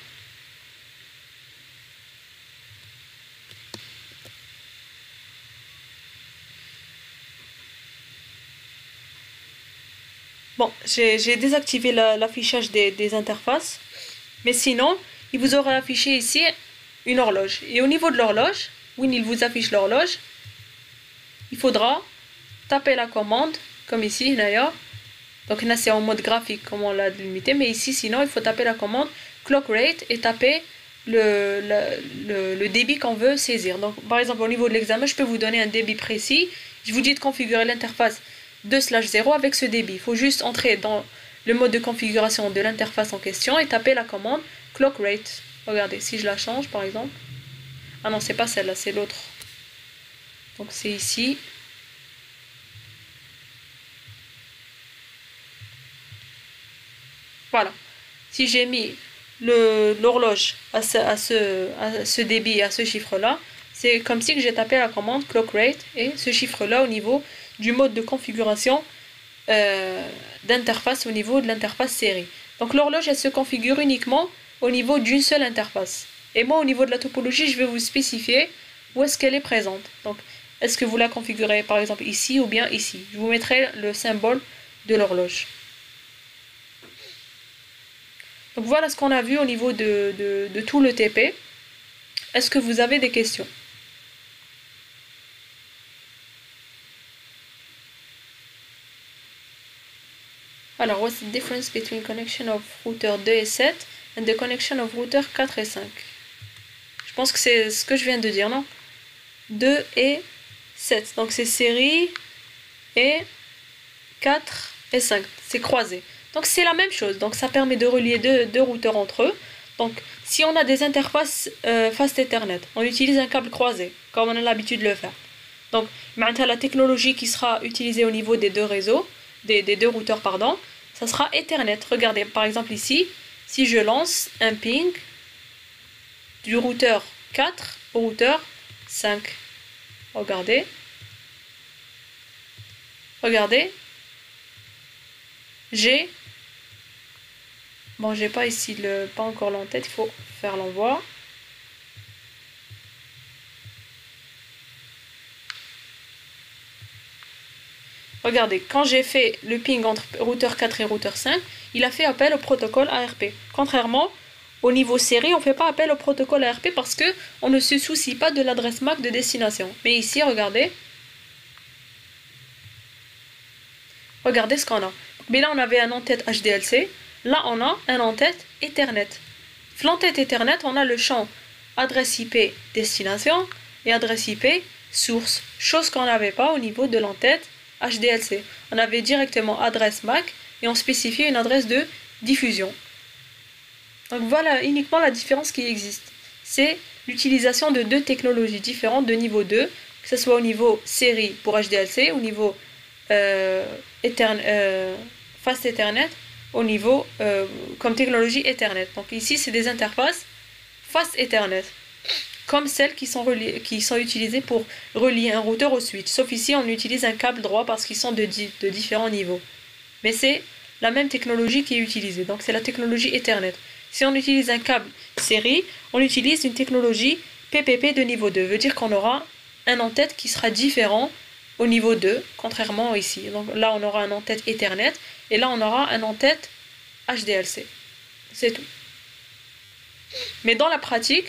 Bon, j'ai désactivé l'affichage des interfaces. Mais sinon, il vous aura affiché ici une horloge. Et au niveau de l'horloge, Win, il vous affiche l'horloge. Il faudra taper la commande, comme ici d'ailleurs. Donc là c'est en mode graphique comme on l'a limité, mais ici sinon il faut taper la commande clock rate et taper le débit qu'on veut saisir. Donc par exemple au niveau de l'examen, je peux vous donner un débit précis. Je vous dis de configurer l'interface 2/0 avec ce débit. Il faut juste entrer dans le mode de configuration de l'interface en question et taper la commande clock rate. Regardez, si je la change par exemple. Ah non, c'est pas celle-là, c'est l'autre. Donc c'est ici. Voilà, si j'ai mis l'horloge à ce débit, à ce chiffre-là, c'est comme si j'ai tapé la commande clock rate et ce chiffre-là au niveau du mode de configuration d'interface, au niveau de l'interface série. Donc l'horloge, elle se configure uniquement au niveau d'une seule interface. Et moi, au niveau de la topologie, je vais vous spécifier où est-ce qu'elle est présente. Donc, est-ce que vous la configurez par exemple ici ou bien ici? Je vous mettrai le symbole de l'horloge. Donc voilà ce qu'on a vu au niveau de tout le TP. Est-ce que vous avez des questions? Alors, what's the difference between connection of router 2 et 7 and the connection of router 4 et 5? Je pense que c'est ce que je viens de dire, non? 2 et 7. Donc c'est série et 4 et 5. C'est croisé. Donc c'est la même chose, donc ça permet de relier deux routeurs entre eux. Donc si on a des interfaces Fast Ethernet, on utilise un câble croisé, comme on a l'habitude de le faire. Donc la technologie qui sera utilisée au niveau des deux réseaux, des deux routeurs, pardon, ça sera Ethernet. Regardez, par exemple ici, si je lance un ping du routeur 4 au routeur 5. Regardez. Regardez. J'ai pas ici pas encore l'entête, il faut faire l'envoi. Regardez, quand j'ai fait le ping entre routeur 4 et routeur 5, il a fait appel au protocole ARP. Contrairement au niveau série, on ne fait pas appel au protocole ARP parce que on ne se soucie pas de l'adresse MAC de destination. Mais ici, regardez. Regardez ce qu'on a. Mais là, on avait un en-tête HDLC. Là, on a un en-tête Ethernet. L'en-tête Ethernet, on a le champ adresse IP destination et adresse IP source. Chose qu'on n'avait pas au niveau de l'en-tête HDLC. On avait directement adresse MAC et on spécifiait une adresse de diffusion. Donc voilà uniquement la différence qui existe. C'est l'utilisation de deux technologies différentes de niveau 2, que ce soit au niveau série pour HDLC, au niveau Fast Ethernet, au niveau comme technologie Ethernet. Donc ici c'est des interfaces Fast Ethernet, comme celles qui sont utilisées pour relier un routeur au switch. Sauf ici on utilise un câble droit parce qu'ils sont de différents niveaux. Mais c'est la même technologie qui est utilisée, donc c'est la technologie Ethernet. Si on utilise un câble série, on utilise une technologie PPP de niveau 2. Veut dire qu'on aura un en-tête qui sera différent au niveau 2, contrairement ici. Donc là, on aura un en-tête Ethernet, et là, on aura un en-tête HDLC. C'est tout. Mais dans la pratique,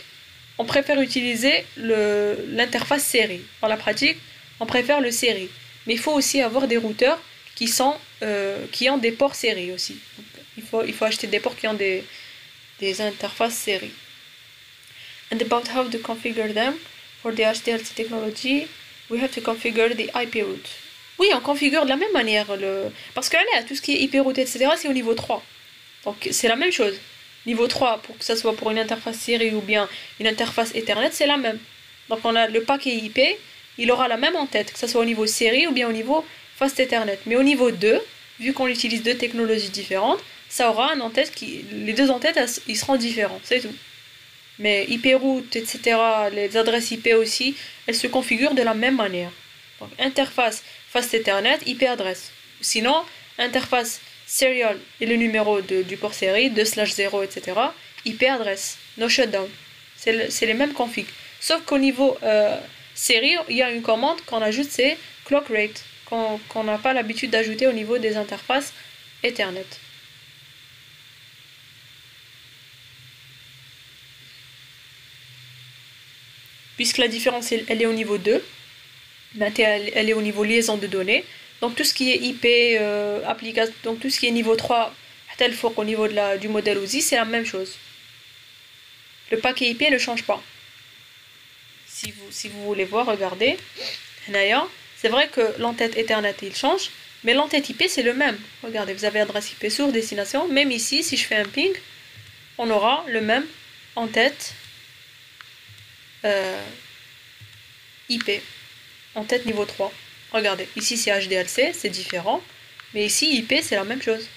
on préfère utiliser l'interface série. Dans la pratique, on préfère le série. Mais il faut aussi avoir des routeurs qui ont des ports série aussi. Donc, Il faut acheter des ports qui ont des interfaces série. And about how to configure them for the HDLC technology, we have to configure the IP route. Oui, on configure de la même manière parce que là, tout ce qui est IP route, etc., c'est au niveau 3. Donc c'est la même chose. Niveau 3, pour que ça soit pour une interface série ou bien une interface Ethernet, c'est la même. Donc on a le paquet IP, il aura la même en-tête, que ce soit au niveau série ou bien au niveau Fast Ethernet. Mais au niveau 2, vu qu'on utilise deux technologies différentes, ça aura un en-tête les deux en-têtes, ils seront différents, c'est tout. Mais IP route, etc., les adresses IP aussi, elles se configurent de la même manière. Donc interface Fast Ethernet, IP adresse. Sinon, interface serial et le numéro du port série, 2/0, etc., IP adresse, no shutdown. C'est les mêmes configs. Sauf qu'au niveau série, il y a une commande qu'on ajoute, c'est clock rate, qu'on n'a pas l'habitude d'ajouter au niveau des interfaces Ethernet. Puisque la différence, elle est au niveau 2, elle est au niveau liaison de données. Donc tout ce qui est IP, application, donc tout ce qui est niveau 3, au niveau du modèle OSI, c'est la même chose. Le paquet IP ne change pas. Si vous voulez voir, regardez. C'est vrai que l'entête Ethernet, il change, mais l'entête IP, c'est le même. Regardez, vous avez adresse IP sur destination. Même ici, si je fais un ping, on aura le même en-tête IP. En-tête niveau 3. Regardez, ici c'est HDLC, c'est différent. Mais ici, IP, c'est la même chose.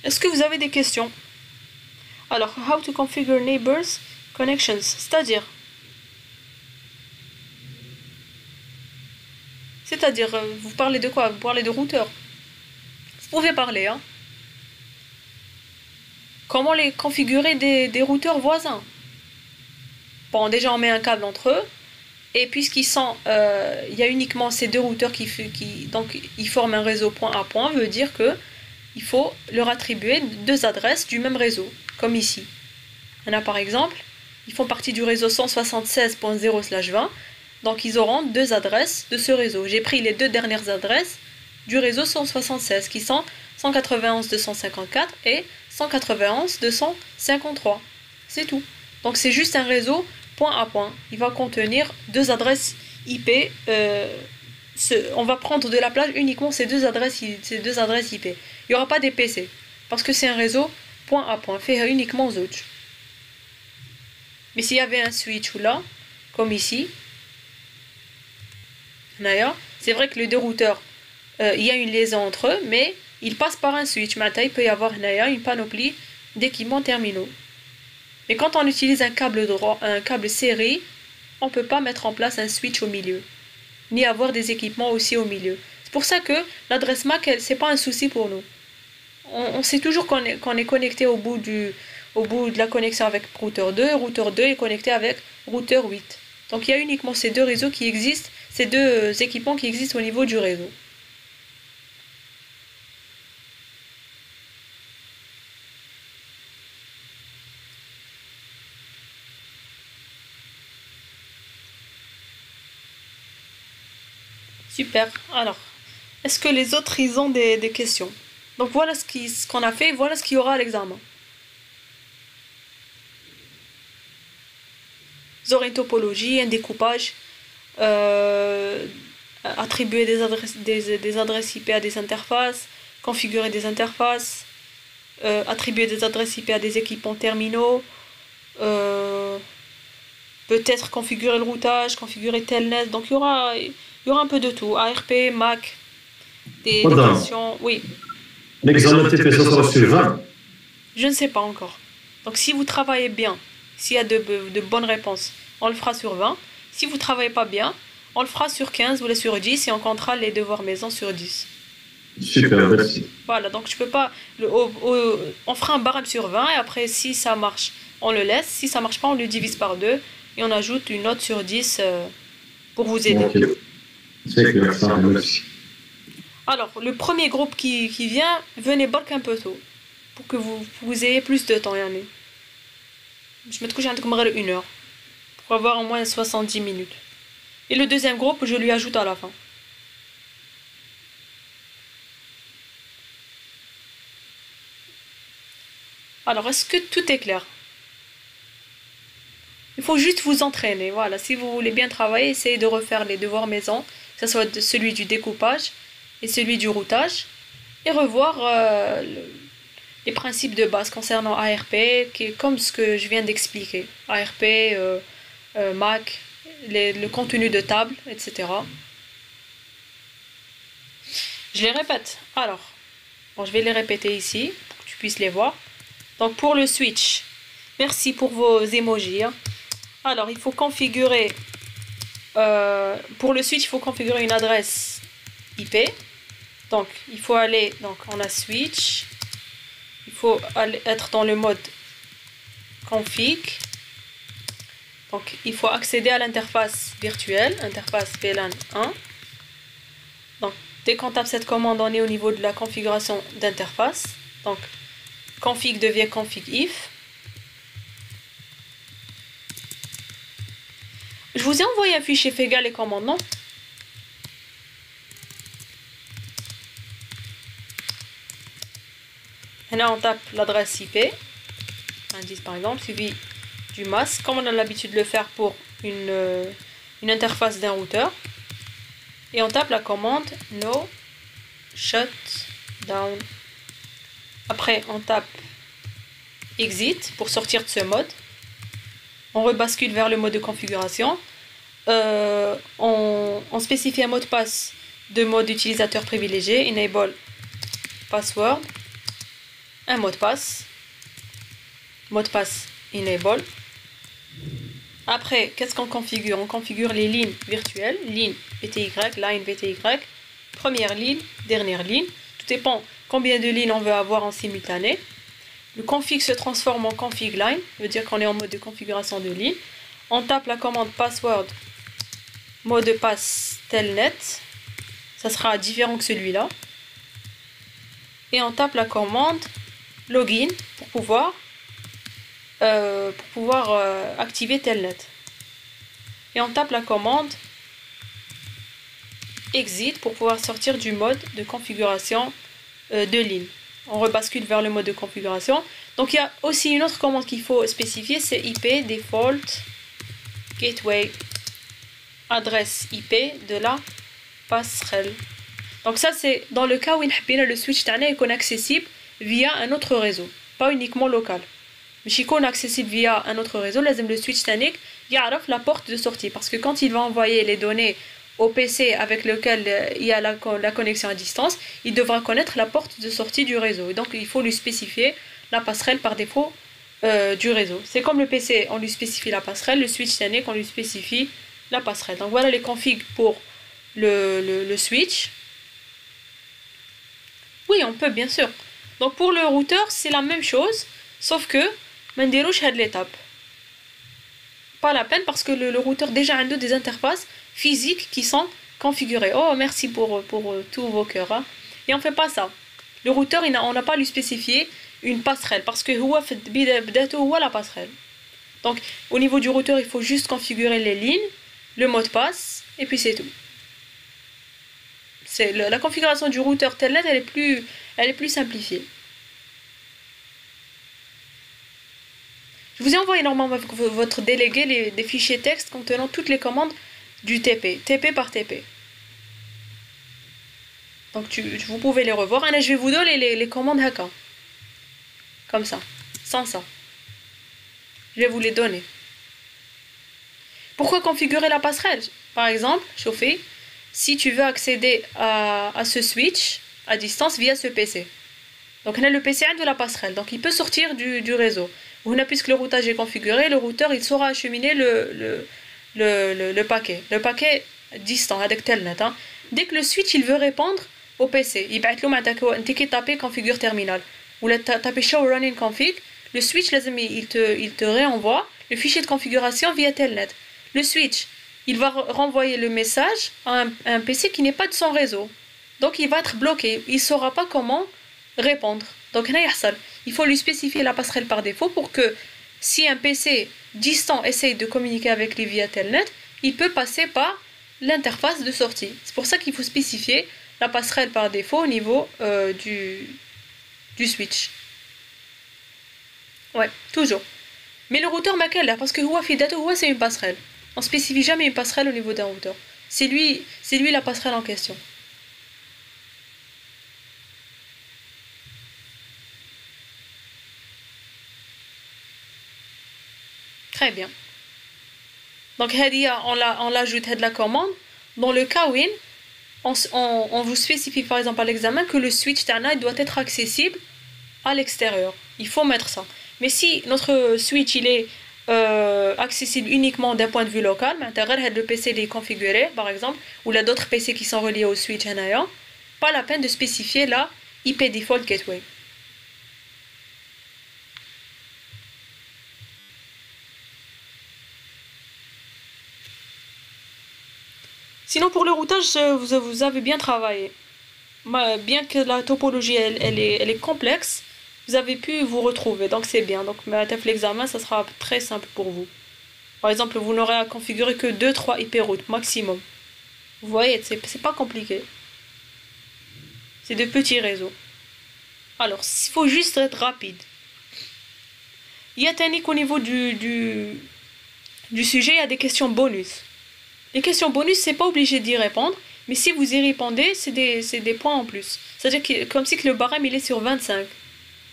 Est-ce que vous avez des questions? Alors, how to configure neighbors connections, c'est-à-dire, vous parlez de quoi? Vous parlez de routeur. Vous pouvez parler, hein. Comment les configurer des routeurs voisins? Bon, déjà on met un câble entre eux, et puisqu'ils sont, il y a uniquement ces deux routeurs donc ils forment un réseau point à point, veut dire que il faut leur attribuer deux adresses du même réseau, comme ici. Il y en a par exemple, ils font partie du réseau 176.0/20, donc ils auront deux adresses de ce réseau. J'ai pris les deux dernières adresses du réseau 176, qui sont 191.254 et 191.253. C'est tout. Donc c'est juste un réseau point à point. Il va contenir deux adresses IP. On va prendre de la place uniquement ces deux adresses IP. Il n'y aura pas des PC. Parce que c'est un réseau point à point, fait uniquement Zouch. Mais s'il y avait un switch ou là, comme ici, c'est vrai que les deux routeurs, il y a une liaison entre eux, mais ils passent par un switch. Maintenant, il peut y avoir une panoplie d'équipements terminaux. Mais quand on utilise un câble série, on ne peut pas mettre en place un switch au milieu, ni avoir des équipements aussi au milieu. C'est pour ça que l'adresse MAC, c'est pas un souci pour nous. On sait toujours qu'on est connecté au bout de la connexion avec routeur 2. Routeur 2 est connecté avec routeur 8. Donc il y a uniquement ces deux réseaux qui existent, ces deux équipements qui existent au niveau du réseau. Super. Alors, est-ce que les autres, ils ont des questions? Donc voilà ce qu'on a fait, voilà ce qu'il y aura à l'examen. Vous aurez une topologie, un découpage, attribuer des adresses IP à des interfaces, configurer des interfaces, attribuer des adresses IP à des équipements terminaux, peut-être configurer le routage, configurer Telnet. Donc il y aura un peu de tout. ARP, MAC, des questions. Oui. L'examen TP, ça sera sur 20. Je ne sais pas encore. Donc si vous travaillez bien, s'il y a de bonnes réponses, on le fera sur 20. Si vous ne travaillez pas bien, on le fera sur 15 ou sur 10 et on comptera les devoirs maison sur 10. Super, merci. Voilà, donc je peux pas... on fera un barème sur 20 et après si ça marche, on le laisse. Si ça marche pas, on le divise par 2 et on ajoute une note sur 10 pour vous aider. Okay. C'est clair, ça, merci. Alors, le premier groupe qui vient, venez bark un peu tôt pour que vous ayez plus de temps. Je me couche à 1 heure. pour avoir au moins 70 minutes. Et le deuxième groupe, je lui ajoute à la fin. Alors, est-ce que tout est clair? Il faut juste vous entraîner. Voilà, si vous voulez bien travailler, essayez de refaire les devoirs maison, que ce soit celui du découpage et celui du routage, et revoir les principes de base concernant ARP, qui est comme ce que je viens d'expliquer. ARP, Mac, le contenu de table, etc. Je les répète. Alors, bon, je vais les répéter ici, pour que tu puisses les voir. Donc pour le switch, merci pour vos emojis. Hein. Alors, il faut configurer... pour le switch, il faut configurer une adresse IP. Donc, il faut aller... Donc, on a switch. Il faut être dans le mode config. Donc, il faut accéder à l'interface virtuelle, interface VLAN 1. Donc, dès qu'on tape cette commande, on est au niveau de la configuration d'interface. Donc, config devient config if. Je vous ai envoyé un fichier Fega les commandes, non? Et là, on tape l'adresse IP, indice par exemple, suivi du masque, comme on a l'habitude de le faire pour une interface d'un routeur. Et on tape la commande no shutdown. Après, on tape exit pour sortir de ce mode. On rebascule vers le mode de configuration. On spécifie un mot de passe de mode utilisateur privilégié, enable password, un mot de passe enable. Après, qu'est-ce qu'on configure? On configure les lignes virtuelles, ligne VTY, line VTY, première ligne, dernière ligne. Tout dépend combien de lignes on veut avoir en simultané. Le config se transforme en config line, ça veut dire qu'on est en mode de configuration de ligne. On tape la commande password, mot de passe telnet, ça sera différent que celui-là. Et on tape la commande login pour pouvoir activer telnet. Et on tape la commande exit pour pouvoir sortir du mode de configuration de ligne. On rebascule vers le mode de configuration. Donc il y a aussi une autre commande qu'il faut spécifier, c'est IP default gateway, adresse IP de la passerelle. Donc ça c'est dans le cas où le switch تاعنا يكون accessible via un autre réseau, pas uniquement local. مش يكون accessible via un autre réseau, لازم le switch تاعك يعرف la porte de sortie, parce que quand il va envoyer les données au PC avec lequel il y a la connexion à distance, il devra connaître la porte de sortie du réseau. Et donc il faut lui spécifier la passerelle par défaut du réseau. C'est comme le PC, on lui spécifie la passerelle, le switch TANEC, on lui spécifie la passerelle. Donc voilà les configs pour le switch. Oui, on peut bien sûr. Donc pour le routeur, c'est la même chose, sauf que ما نديروش هاد l'étape. Pas la peine parce que le routeur déjà a des interfaces physiques qui sont configurées. Oh, merci pour tous vos cœurs. Hein. Et on ne fait pas ça. Le routeur, on n'a pas à lui spécifier une passerelle parce que la passerelle. Donc, au niveau du routeur, il faut juste configurer les lignes, le mot de passe, et puis c'est tout. La configuration du routeur Telnet, elle est plus simplifiée. Je vous ai envoyé normalement avec votre délégué des fichiers texte contenant toutes les commandes du TP, TP par TP. Donc vous pouvez les revoir. Et je vais vous donner les commandes haka. Comme ça, sans ça. Je vais vous les donner. Pourquoi configurer la passerelle? Par exemple, chauffer, si tu veux accéder à ce switch à distance via ce PC. Donc on a le PC de la passerelle, donc il peut sortir du réseau. Puisque le routage est configuré, le routeur il saura acheminer le paquet. Le paquet distant avec telnet. Hein. Dès que le switch il veut répondre au PC, il va taper configure terminal ou taper show running config, le switch il te réenvoie le fichier de configuration via telnet. Le switch il va renvoyer le message à un PC qui n'est pas de son réseau. Donc il va être bloqué, il ne saura pas comment répondre. Donc il faut lui spécifier la passerelle par défaut pour que si un PC distant essaye de communiquer avec lui via Telnet, il peut passer par l'interface de sortie. C'est pour ça qu'il faut spécifier la passerelle par défaut au niveau du switch. Ouais, toujours. Mais le routeur m'a qu'elle là, parce que c'est une passerelle. On spécifie jamais une passerelle au niveau d'un routeur. C'est lui la passerelle en question. Très bien. Donc, on l'ajoute à la commande. Dans le cas où on vous spécifie par exemple à l'examen que le switch Tana doit être accessible à l'extérieur. Il faut mettre ça. Mais si notre switch il est accessible uniquement d'un point de vue local, le PC est configuré par exemple, ou là d'autres PC qui sont reliés au switch pas la peine de spécifier la IP default gateway. Sinon pour le routage, vous avez bien travaillé. Bien que la topologie elle est complexe, vous avez pu vous retrouver, donc c'est bien. Donc l'examen, ça sera très simple pour vous. Par exemple, vous n'aurez à configurer que 2-3 IP routes maximum. Vous voyez, c'est pas compliqué. C'est de petits réseaux. Alors, il faut juste être rapide. Il y a technique au niveau du sujet, il y a des questions bonus. Les questions bonus, c'est pas obligé d'y répondre, mais si vous y répondez, c'est des points en plus. C'est-à-dire que comme si que le barème il est sur 25.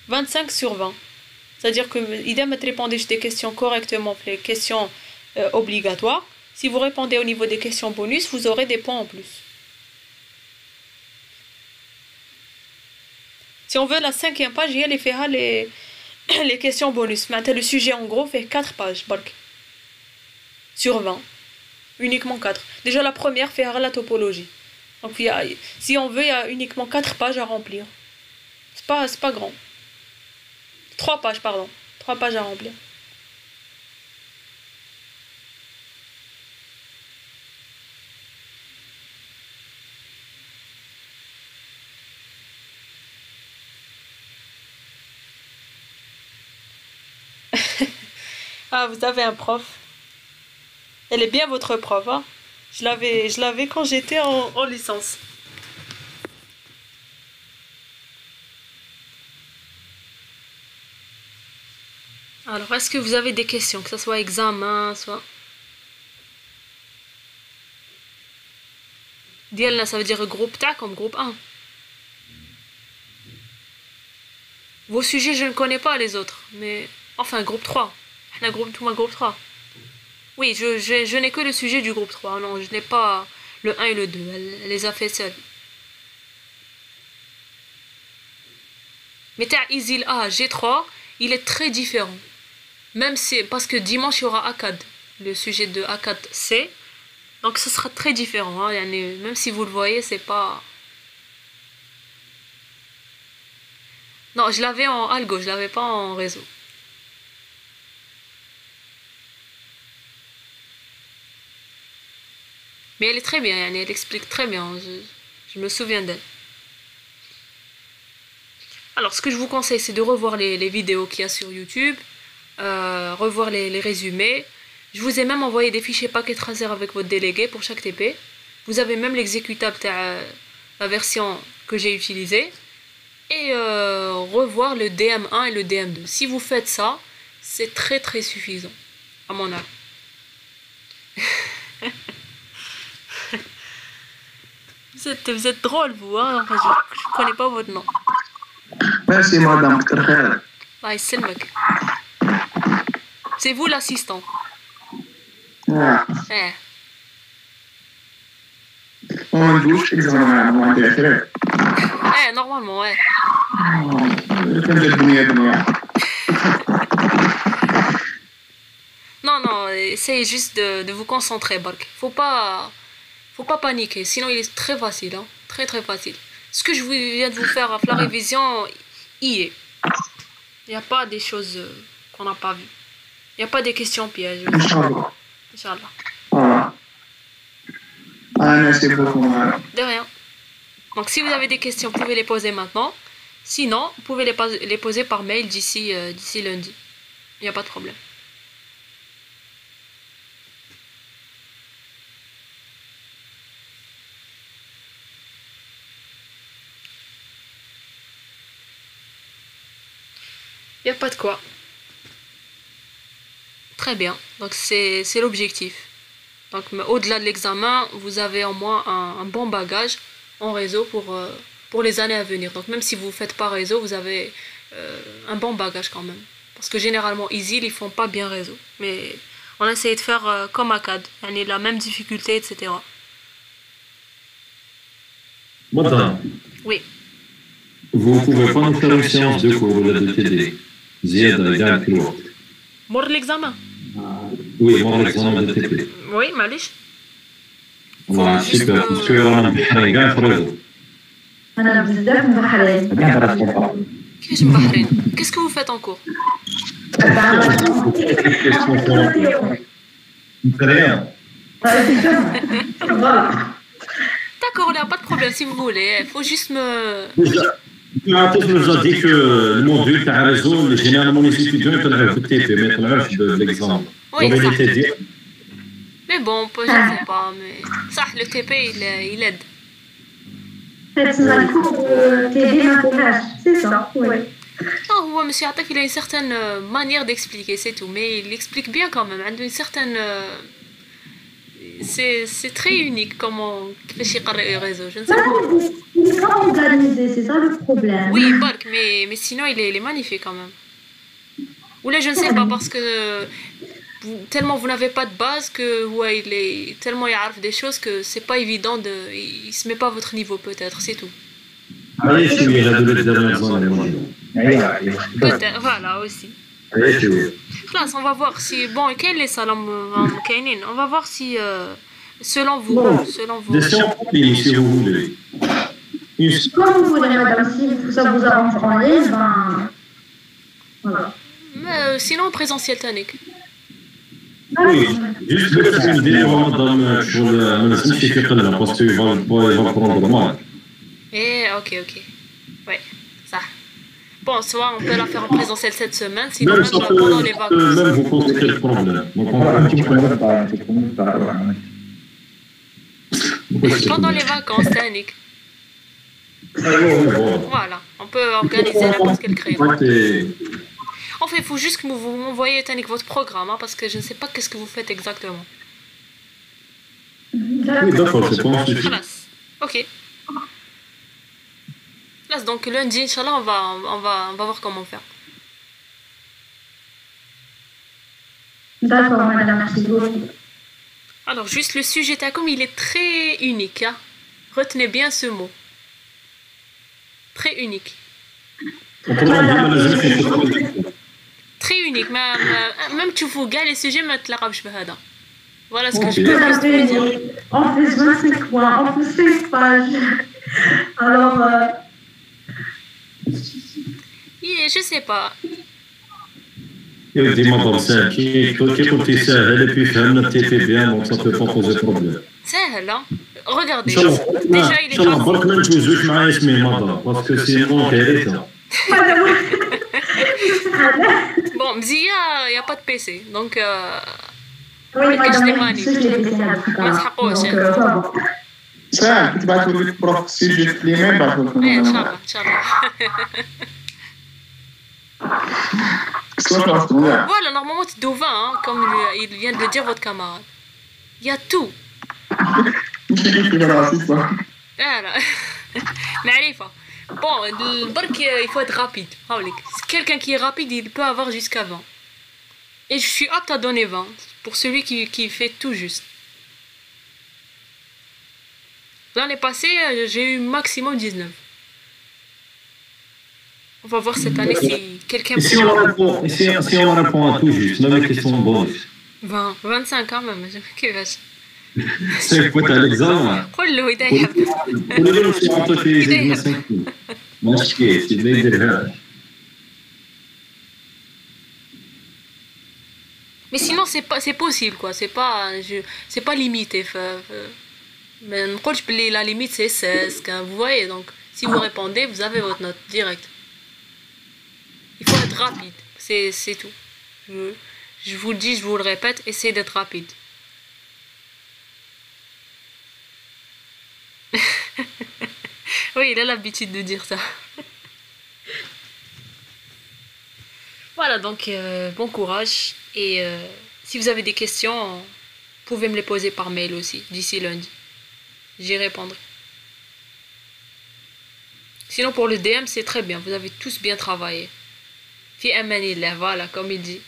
25 sur 20. C'est-à-dire que idem répondez des questions correctement, les questions obligatoires. Si vous répondez au niveau des questions bonus, vous aurez des points en plus. Si on veut la 5e page, il y a les questions bonus. Maintenant, le sujet en gros fait 4 pages. Sur 20. Uniquement 4. Déjà la première fait la topologie. Donc si on veut, il y a uniquement 4 pages à remplir. C'est pas grand. 3 pages, pardon. 3 pages à remplir. Ah, vous avez un prof. Elle est bien votre prof, hein? Je l'avais quand j'étais en licence. Alors, est-ce que vous avez des questions, que ce soit examen, soit... Dialna, ça veut dire groupe Ta comme groupe 1. Vos sujets, je ne connais pas les autres, mais... Enfin, groupe 3. Groupe 3. Oui, je n'ai que le sujet du groupe 3. Non, je n'ai pas le 1 et le 2. Elle les a fait seule. Mais t'as Isil A, G3, il est très différent. Même si, parce que dimanche, il y aura ACAD, le sujet de ACAD C. Donc, ce sera très différent. Hein. Même si vous le voyez, c'est pas... Non, je l'avais en algo, je l'avais pas en réseau. Mais elle est très bien, elle explique très bien. Je me souviens d'elle. Alors, ce que je vous conseille, c'est de revoir les vidéos qu'il y a sur YouTube, revoir les résumés. Je vous ai même envoyé des fichiers paquets tracer avec votre délégué pour chaque TP. Vous avez même l'exécutable, la version que j'ai utilisée. Et revoir le DM1 et le DM2. Si vous faites ça, c'est très très suffisant, à mon avis. Vous êtes drôle, vous, hein? Enfin, je connais pas votre nom. Merci, madame. C'est vous l'assistant. Ouais. On douche, examen, normalement, ouais. Non, essayez juste de vous concentrer, Bark. Faut pas paniquer, sinon il est très facile, hein. Très très facile. Ce que je viens de vous faire à la révision, y est. Il n'y a pas des choses qu'on n'a pas vues. Il n'y a pas des questions pièges. Inch'Allah. Voilà. Merci beaucoup. De rien. Donc si vous avez des questions, vous pouvez les poser maintenant. Sinon, vous pouvez les poser par mail d'ici lundi. Il n'y a pas de problème. Il n'y a pas de quoi. Très bien. Donc c'est l'objectif. Donc au-delà de l'examen, vous avez en moins un bon bagage en réseau pour les années à venir. Donc même si vous ne faites pas réseau, vous avez un bon bagage quand même. Parce que généralement, ISIL, ils font pas bien réseau. Mais on a essayé de faire comme ACAD. Yani la même difficulté, etc. Madame, Oui. vous ne pouvez pas nous faire une séance de cours là, de TD. زيادة قاعد في الوقت. Mort l'examen. Oui, moi l'examen de TP. Oui, معليش. والله سوبر باسكو رانا بحرين قاع في الريزو. أنا بزاف مبحرين. كيفاش مبحرين؟ Qu'est-ce que vous faites en cours? Rien. D'accord, il n'y a pas de problème si vous voulez. Il faut juste me... عاطف nous a dit que le module تاع réseau généralement les étudiants يطلعوا في التي بي ما يطلعوش بالاكزامبل. Oui, ça. il était dit. Mais bon, je ne sais pas, mais ça, le TP, il aide. C'est ça, oui. Non, monsieur Ataf, il a une certaine manière d'expliquer, c'est tout. Mais il explique bien quand même. Il a une certaine... c'est très unique comment fait يقرأ réseau. Je ne sais pas. Il est pas organisé, c'est ça le problème. Oui, Bark, mais sinon, il est magnifique quand même. Ou là, je ne sais pas, parce que tellement vous n'avez pas de base que ouais, il est tellement il a des choses que c'est pas évident de... Il se met pas à votre niveau peut-être, c'est tout. Peut-être, voilà aussi. Classe, on va voir si... Bon, quel est ça, on va voir si... selon vous... Des séances en ligne, si vous voulez. Comme vous voulez, madame, si ça vous arrange en ligne, ben... Voilà. Mais sinon, en présentiel, Tanik. Oui, juste le faire une vidéo madame sur le site qui fait là, parce qu'il va prendre mal. Eh, ok. Ouais, ça. Bon, soit on peut la faire en présentiel cette semaine, sinon même pendant les vacances. Même vous posez quel problème. Donc on va un petit peu. Pendant les vacances, Tanik. Voilà, on peut organiser n'importe quel créneau. En fait, il faut juste que vous m'envoyiez Tanik votre programme, hein, parce que je ne sais pas qu'est-ce que vous faites exactement. Oui, d'accord, c'est pas un souci. Ok. Donc lundi, Inch'Allah, on va voir comment faire. D'accord, madame, merci beaucoup. Alors, juste le sujet Takoum, il est très unique. Hein. Retenez bien ce mot. Très unique. Très unique. Même tu fous gars les sujets, mais tu l'as pas. Voilà ce que je peux vous dire. En plus, 25 points, en plus 5 pages. Alors... je sais pas. Il dit madame, c'est qui côté سهل et puis فهمنا التي bien, donc ça peut pas poser problème. سهل, hein? Regardez. Déjà, il est pas... برك ما نجوزوش معايا اسمي مدام, parce que sinon كارثة. Bon, Mzia, il n'y a pas de PC, donc... Oui, madame, c'est ce que ما تحقوش. ساعة تبعثوا لي بروف سيجي لي ميم بعثوا إن شاء الله. Voilà, normalement tu dois 20, hein, comme il vient de le dire votre camarade. Il y a tout. Voilà. Marifa. Bon, le barque, il faut être rapide. Quelqu'un qui est rapide, il peut avoir jusqu'à 20. Et je suis apte à donner 20 pour celui qui fait tout juste. L'année passée, j'ai eu maximum 19. On va voir cette année si quelqu'un peut... Si on répond à tout juste, même les questions bonus. 20, 25 quand même, كيفاش؟ C'est quoi l'examen? قول له إذا يحب. قول له شي عطيتي زيد 50. ماشي كيف، ما يديرهاش. Mais sinon c'est possible quoi, c'est pas limité. Mais la limite c'est 16, vous voyez, donc si vous répondez, vous avez votre note directe. Il faut être rapide, c'est tout. Je vous le dis, je vous le répète, essayez d'être rapide. Oui, il a l'habitude de dire ça. Voilà, donc bon courage. Et si vous avez des questions, vous pouvez me les poser par mail aussi, d'ici lundi. J'y répondrai. Sinon, pour le DM, c'est très bien. Vous avez tous bien travaillé. Fi amanillah, voilà, comme il dit.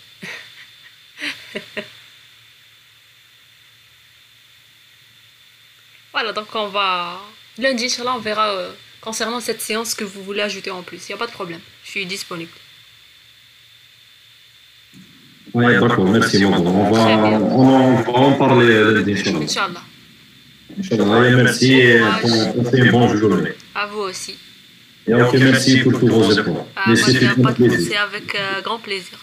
Voilà, donc on va... Lundi, Inch'Allah, on verra concernant cette séance que vous voulez ajouter en plus. Il n'y a pas de problème. Je suis disponible. Oui, d'accord, merci. On va en parler lundi, Inch'Allah. Inch'Allah. Inch'Allah, merci et passez une bonne journée. À vous aussi. Et ok, merci pour tous vos efforts. Moi, c'est avec grand plaisir.